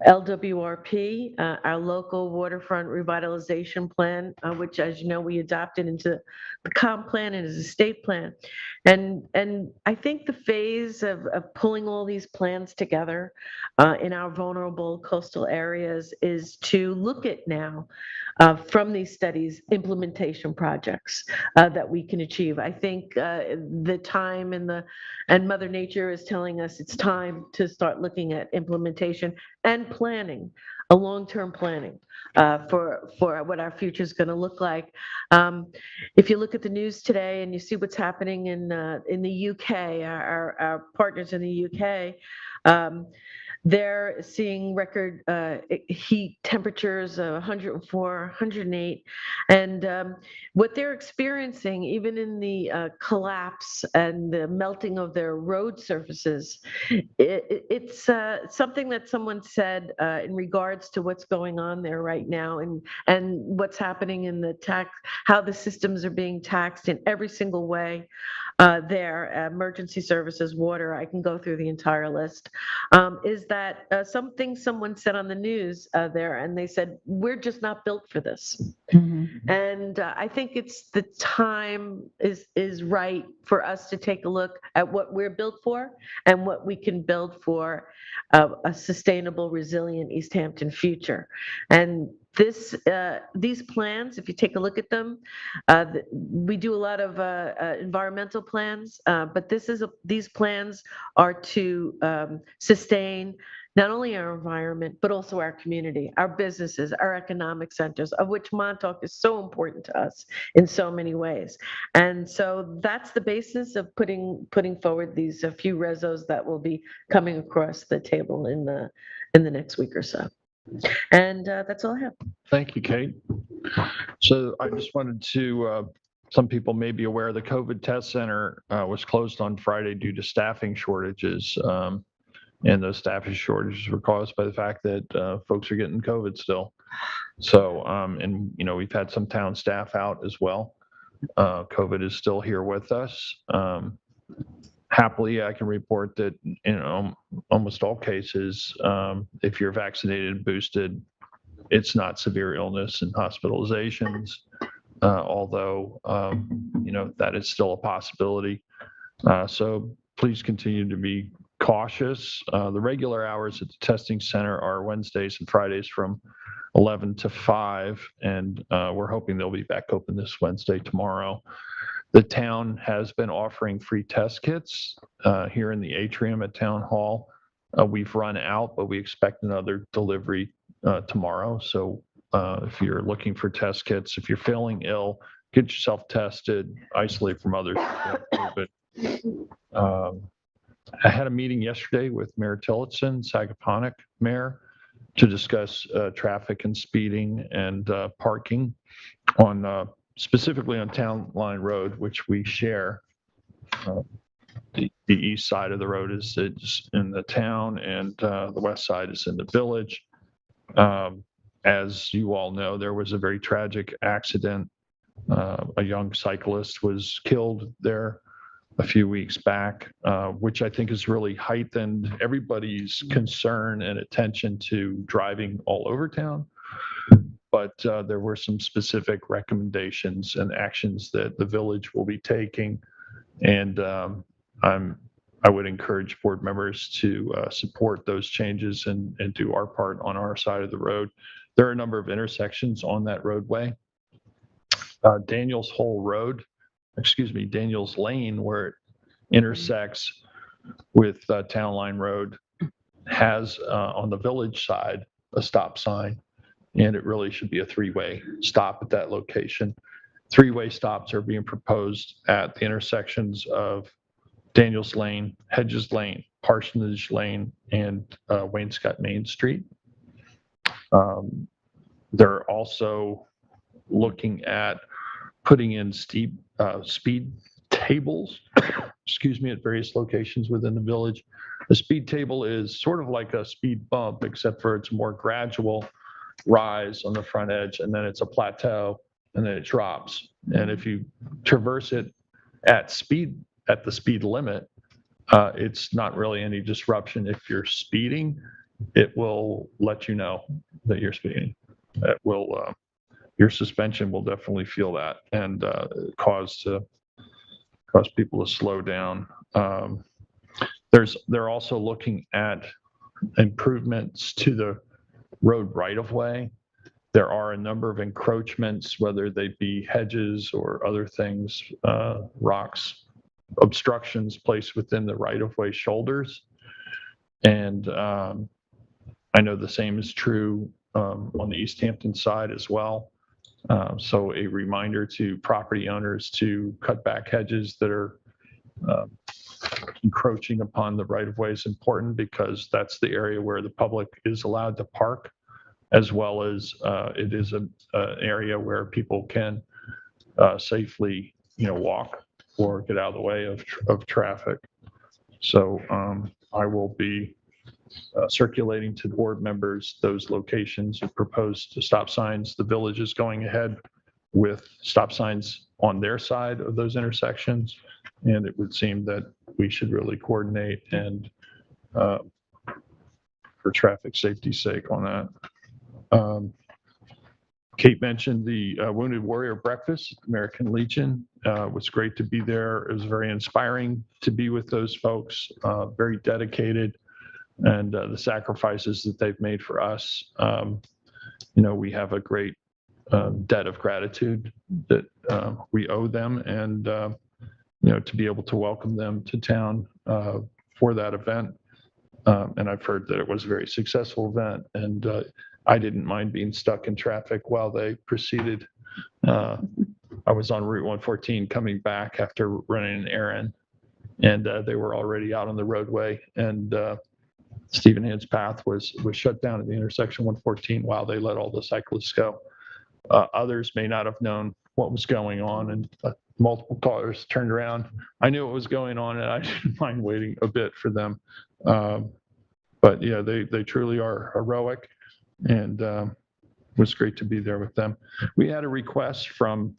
LWRP, our local waterfront revitalization plan, which, as you know, we adopted into the comp plan and as a state plan. And I think the phase of pulling all these plans together in our vulnerable coastal areas is to look at now from these studies implementation projects that we can achieve. I think the time and Mother Nature is telling us it's time to start looking at implementation and planning, a long-term planning for what our future is going to look like. If you look at the news today and you see what's happening in the UK, our partners in the UK, they're seeing record heat temperatures of 104, 108. And what they're experiencing, even in the collapse and the melting of their road surfaces, it's something that someone said in regards to what's going on there right now and what's happening in the tax, how the systems are being taxed in every single way there, emergency services, water, I can go through the entire list, is that something someone said on the news there, and they said, we're just not built for this. Mm-hmm. And I think it's the time is right for us to take a look at what we're built for and what we can build for a sustainable, resilient East Hampton future. And these plans, if you take a look at them, we do a lot of environmental plans, but these plans are to sustain not only our environment, but also our community, our businesses, our economic centers, of which Montauk is so important to us in so many ways. And so that's the basis of putting forward these a few rezos that will be coming across the table in the next week or so. And that's all I have. Thank you, Kate. So I just wanted to, some people may be aware the COVID test center was closed on Friday due to staffing shortages. And those staffing shortages were caused by the fact that folks are getting COVID still. So, and we've had some town staff out as well. COVID is still here with us. Happily, I can report that in almost all cases, if you're vaccinated and boosted, it's not severe illness and hospitalizations, although, that is still a possibility. So please continue to be cautious. The regular hours at the testing center are Wednesdays and Fridays from 11 to 5, and we're hoping they'll be back open this Wednesday, tomorrow. The town has been offering free test kits here in the atrium at Town Hall. We've run out, but we expect another delivery tomorrow. So if you're looking for test kits, if you're feeling ill, get yourself tested, isolate from others. I had a meeting yesterday with Mayor Tillotson, Sagaponack Mayor, to discuss traffic and speeding and parking on specifically on Town Line Road, which we share. The east side of the road is in the town, and the west side is in the village. As you all know, there was a very tragic accident. A young cyclist was killed there a few weeks back, which I think has really heightened everybody's concern and attention to driving all over town. But there were some specific recommendations and actions that the village will be taking. And I would encourage board members to support those changes and do our part on our side of the road. There are a number of intersections on that roadway. Daniels Lane, where it intersects with Town Line Road, has on the village side a stop sign, and it really should be a three-way stop at that location. Three-way stops are being proposed at the intersections of Daniels Lane, Hedges Lane, Parsonage Lane, and Wainscott Main Street. They're also looking at putting in speed tables, at various locations within the village. A speed table is sort of like a speed bump, except for it's more gradual rise on the front edge, and then it's a plateau, and then it drops. And if you traverse it at the speed limit, it's not really any disruption. If you're speeding, it will let you know that you're speeding. It will, your suspension will definitely feel that and cause people to slow down. They're also looking at improvements to the road right-of-way. There are a number of encroachments, whether they be hedges or other things, rocks, obstructions placed within the right-of-way shoulders. And I know the same is true on the East Hampton side as well. So a reminder to property owners to cut back hedges that are encroaching upon the right-of-way is important, because that's the area where the public is allowed to park, as well as it is an area where people can safely, walk or get out of the way of traffic. So I will be circulating to board members those locations of proposed stop signs. The village is going ahead with stop signs on their side of those intersections, and it would seem that we should really coordinate and for traffic safety's sake on that. Kate mentioned the Wounded Warrior Breakfast at American Legion. It was great to be there. It was very inspiring to be with those folks, very dedicated, and the sacrifices that they've made for us. We have a great debt of gratitude that we owe them, and to be able to welcome them to town for that event And I've heard that it was a very successful event, and I didn't mind being stuck in traffic while they proceeded. I was on Route 114 coming back after running an errand, and they were already out on the roadway, and Stephen Hand's path was shut down at the intersection 114 while they let all the cyclists go. Others may not have known what was going on, and multiple cars turned around. I knew what was going on, and I didn't mind waiting a bit for them. But yeah, they truly are heroic, and it was great to be there with them. We had a request from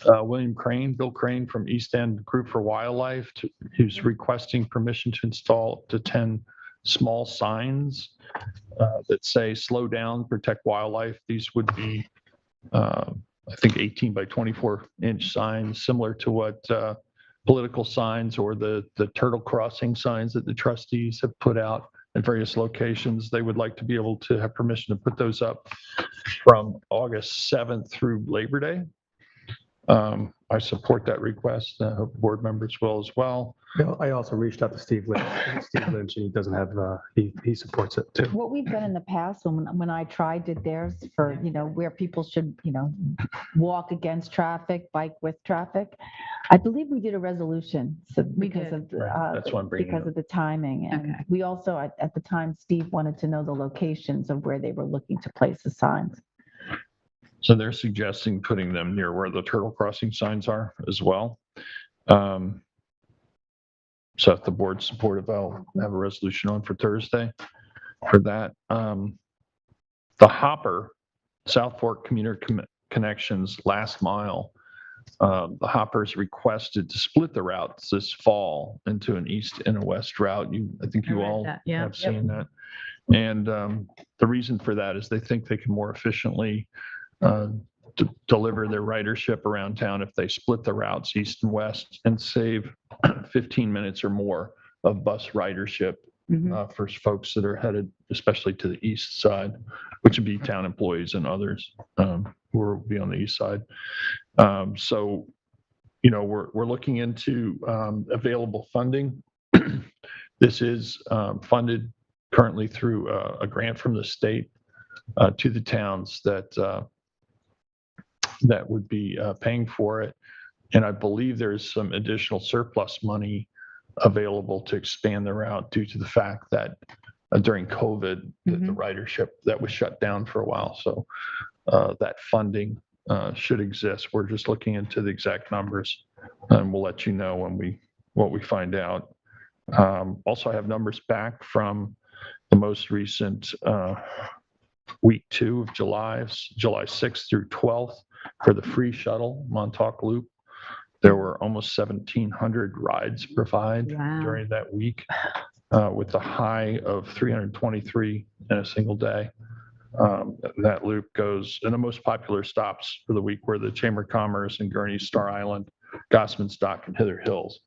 Bill Crane from East End Group for Wildlife, who's requesting permission to install up to 10 small signs that say "Slow down, protect wildlife." These would be, I think, 18 by 24-inch signs, similar to what political signs or the turtle crossing signs that the trustees have put out at various locations. They would like to be able to have permission to put those up from August 7th through Labor Day. I support that request. I hope board members will as well. I also reached out to Steve Lynch, and he doesn't have, he supports it too. What we've done in the past, when I tried did theirs for, where people should, walk against traffic, bike with traffic, I believe we did a resolution. So because of That's why I'm bringing because it up. of the timing. And Okay. we also, at the time, Steve wanted to know the locations of where they were looking to place the signs. So they're suggesting putting them near where the turtle crossing signs are as well. So if the board's supportive, I'll have a resolution on for Thursday for that. The Hopper, South Fork Commuter Connections last mile, the Hoppers requested to split the routes this fall into an east and a west route. I think you I read all that, yeah. have seen that. And the reason for that is they think they can more efficiently deliver their ridership around town if they split the routes east and west and save 15 minutes or more of bus ridership for folks that are headed especially to the east side, which would be town employees and others who will be on the east side. So, we're looking into available funding. This is funded currently through a grant from the state to the towns that would be paying for it. And I believe there's some additional surplus money available to expand the route due to the fact that during COVID, the ridership that was shut down for a while. So that funding should exist. We're just looking into the exact numbers, and we'll let you know what we find out. Also, I have numbers back from the most recent week 2 of July 6th through 12th for the free shuttle Montauk Loop. There were almost 1,700 rides provided during that week, with a high of 323 in a single day. That loop goes, and the most popular stops for the week were the Chamber of Commerce and Gurney, Star Island, Gossman's Dock, and Hither Hills.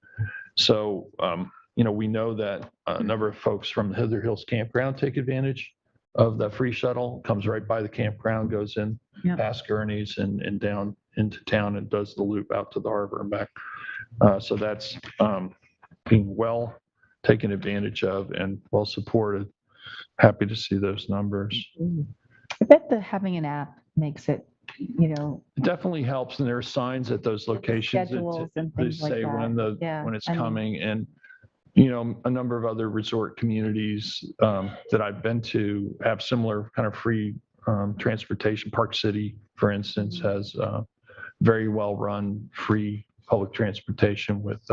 So, we know that a number of folks from the Hither Hills campground take advantage of the free shuttle. Comes right by the campground, goes in past Gurney's and down into town and does the loop out to the harbor and back. So that's being well taken advantage of and well supported. Happy to see those numbers. I bet having an app makes it, It definitely helps, and there are signs at those locations schedules and they things like say that. when it's I mean, coming. And a number of other resort communities that I've been to have similar kind of free transportation. Park City, for instance, has very well run free public transportation with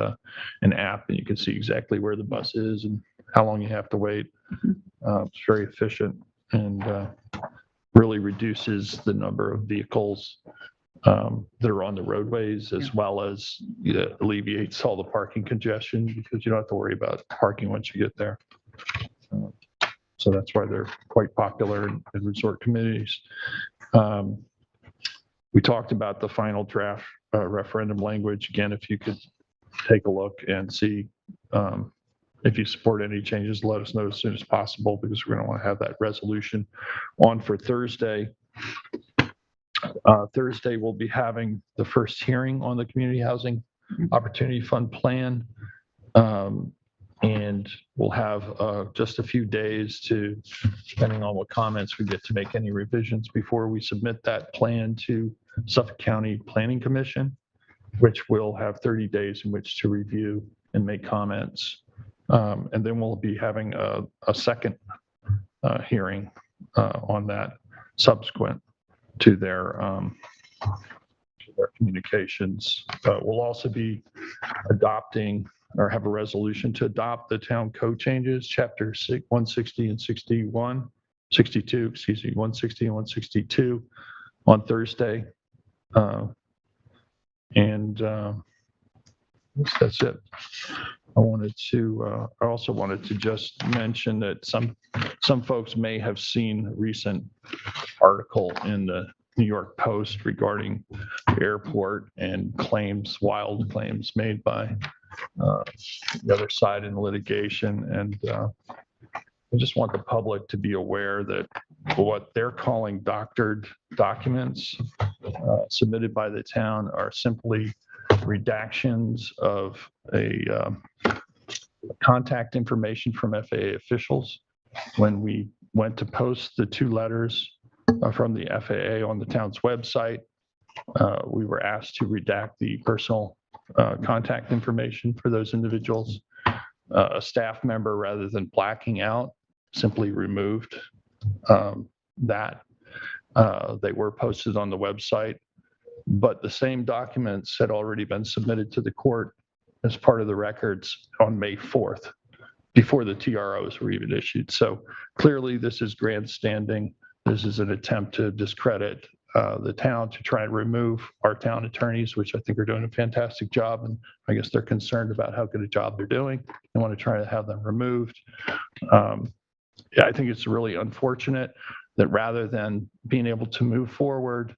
an app, and you can see exactly where the bus is and how long you have to wait. It's very efficient and really reduces the number of vehicles that are on the roadways, as well as alleviates all the parking congestion because you don't have to worry about parking once you get there. So that's why they're quite popular in resort communities. We talked about the final draft referendum language. Again, if you could take a look and see if you support any changes, let us know as soon as possible, because we're going to want to have that resolution on for Thursday. Thursday, we'll be having the first hearing on the Community Housing Opportunity Fund plan. And we'll have just a few days to, depending on what comments we get, to make any revisions before we submit that plan to Suffolk County Planning Commission, which will have 30 days in which to review and make comments. And then we'll be having a second hearing on that subsequent to their communications. We'll also be adopting or have a resolution to adopt the town code changes, chapter 160 and 62, 160 and 162 on Thursday. And I guess that's it. I also wanted to just mention that some folks may have seen a recent article in the New York Post regarding the airport and wild claims made by the other side in litigation. And I just want the public to be aware that what they're calling doctored documents submitted by the town are simply redactions of a contact information from FAA officials. When we went to post the 2 letters from the FAA on the town's website, we were asked to redact the personal contact information for those individuals. A staff member, rather than blacking out, simply removed that. They were posted on the website, but the same documents had already been submitted to the court as part of the records on May 4th, before the TROs were even issued. So clearly this is grandstanding. This is an attempt to discredit the town, to try and remove our town attorneys, which I think are doing a fantastic job. And I guess they're concerned about how good a job they're doing. They want to try to have them removed. I think it's really unfortunate that rather than being able to move forward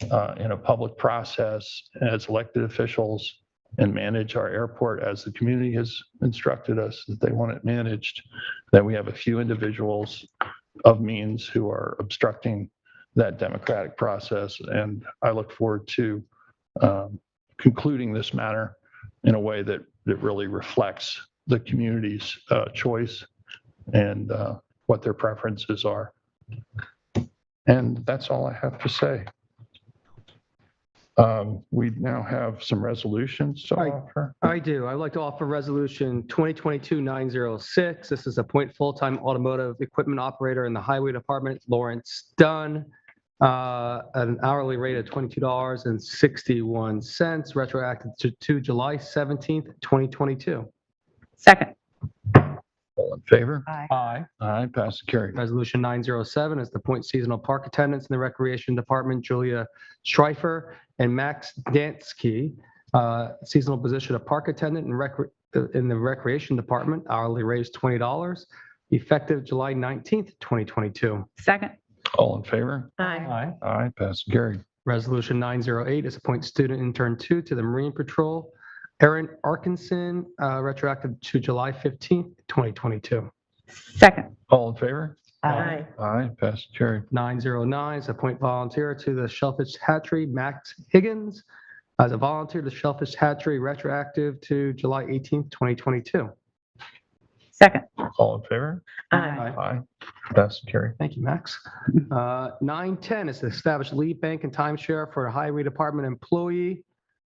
in a public process as elected officials and manage our airport as the community has instructed us that they want it managed, that we have a few individuals of means who are obstructing that democratic process. And I look forward to concluding this matter in a way that really reflects the community's choice and what their preferences are. And that's all I have to say. We now have some resolutions to offer. I do. I'd like to offer resolution 2022-906. This is appoint full-time automotive equipment operator in the highway department, Lawrence Dunn, at an hourly rate of $22.61, retroactive to July 17th, 2022. Second. All in favor? Aye. Aye, pass and carry. Resolution 907 is to appoint seasonal park attendants in the Recreation Department, Julia Schreifer and Max Dansky, seasonal position of park attendant in the Recreation Department, hourly rate is $20, effective July 19th, 2022. Second. All in favor? Aye. Aye, pass and carry. Resolution 908 is appoint student intern 2 to the Marine Patrol, Erin Arkinson, retroactive to July 15th, 2022. Second. All in favor? Aye. Aye, pass and carry. 909 is appoint volunteer to the Shellfish Hatchery, Max Higgins, as a volunteer to Shellfish Hatchery, retroactive to July 18th, 2022. Second. All in favor? Aye. Aye, pass and carry. Thank you, Max. 910 is to establish lead bank and timeshare for a highway department employee,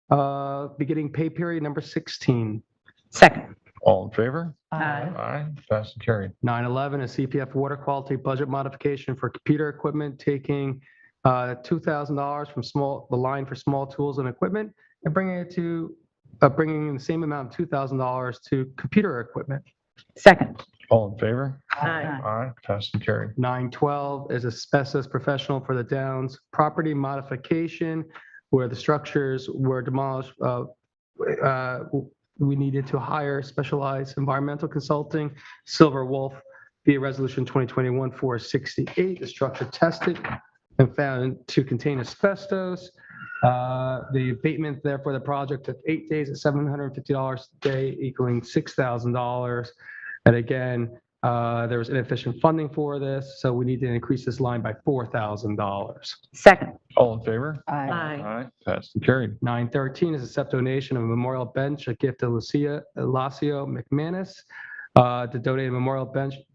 beginning pay period number 16. Second. All in favor? Aye. Aye, pass and carry. 911 is CPF water quality budget modification for computer equipment, taking $2,000 from the line for small tools and equipment and bringing the same amount of $2,000 to computer equipment. Second. All in favor? Aye. Aye, pass and carry. 912 is asbestos professional for the Downs property modification where the structures were demolished. We needed to hire specialized environmental consulting, Silver Wolf, via resolution 2021-468. The structure tested and found to contain asbestos. The abatement there for the project took 8 days at $750 a day, equaling $6,000. And again, there was inefficient funding for this, so we need to increase this line by $4,000. Second. All in favor? Aye. Aye. Aye, passed and carried. 913 is accept donation of a memorial bench, a gift to Lacio McManus, to donate a memorial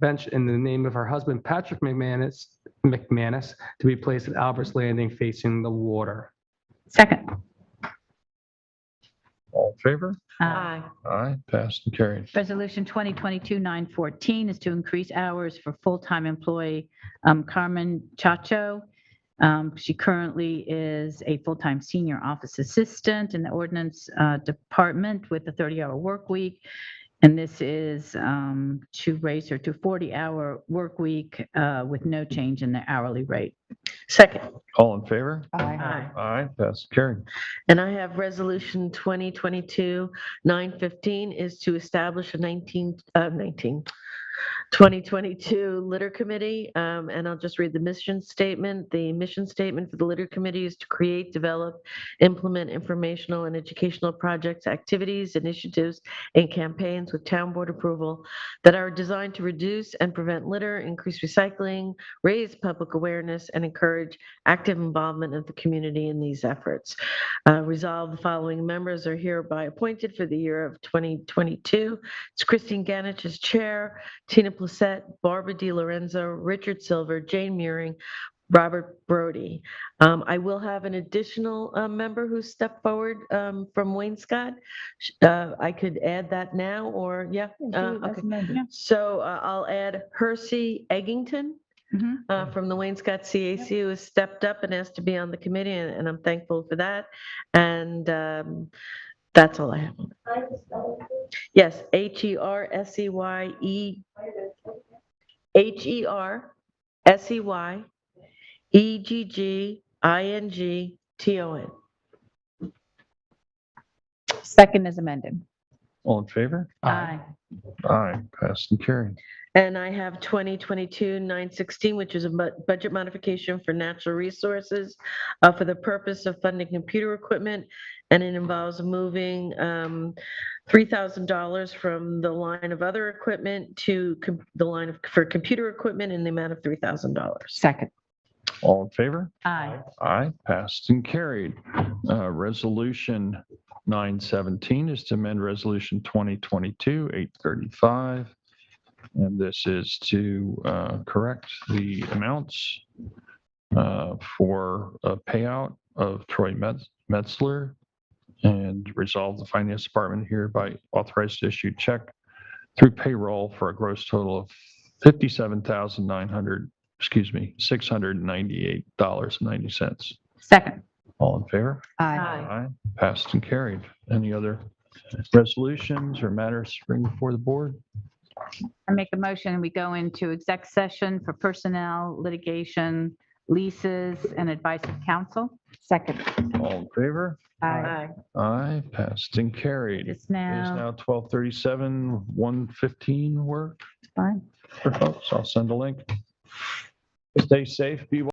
bench in the name of her husband, Patrick McManus, to be placed at Albert's Landing facing the water. Second. All in favor? Aye. Aye, passed and carried. Resolution 2022-914 is to increase hours for full-time employee Carmen Chacho. She currently is a full-time senior office assistant in the ordinance department with a 30-hour work week. And this is to raise her to 40-hour work week with no change in the hourly rate. Second. All in favor? Aye. Aye, passed and carried. And I have Resolution 2022-915 is to establish a 2022 Litter Committee, and I'll just read the mission statement. The mission statement for the Litter Committee is to create, develop, implement informational and educational projects, activities, initiatives, and campaigns with town board approval that are designed to reduce and prevent litter, increase recycling, raise public awareness, and encourage active involvement of the community in these efforts. Resolve the following members are hereby appointed for the year of 2022. It's Christine Ganich as chair, Tina Plessette, Barbara DiLorenzo, Richard Silver, Jane Muring, Robert Brody. I will have an additional member who stepped forward from Wainscott. I could add that now, or yeah. Okay. So I'll add Hersey Eggington. From the Wainscott CAC, who has stepped up and asked to be on the committee, and I'm thankful for that. And that's all I have. Yes, HERSEYEGGINGTON. Second is amended. All in favor? Aye. Aye, passed and carried. And I have 2022-916, which is a budget modification for natural resources for the purpose of funding computer equipment. And it involves moving $3,000 from the line of other equipment to the line for computer equipment in the amount of $3,000. Second. All in favor? Aye. Aye, passed and carried. Resolution 917 is to amend Resolution 2022-835. And this is to correct the amounts for a payout of Troy Metzler, and resolve the Finance Department hereby authorized to issue check through payroll for a gross total of $698.90. Second. All in favor? Aye. Aye. Passed and carried. Any other resolutions or matters to bring before the board? I make a motion, we go into exec session for personnel, litigation, leases, and advice of counsel. Second. All in favor? Aye. Aye, passed and carried. It's It is now, now 12:37, 1:15 work fine. for folks. I'll send a link. Stay safe, be well.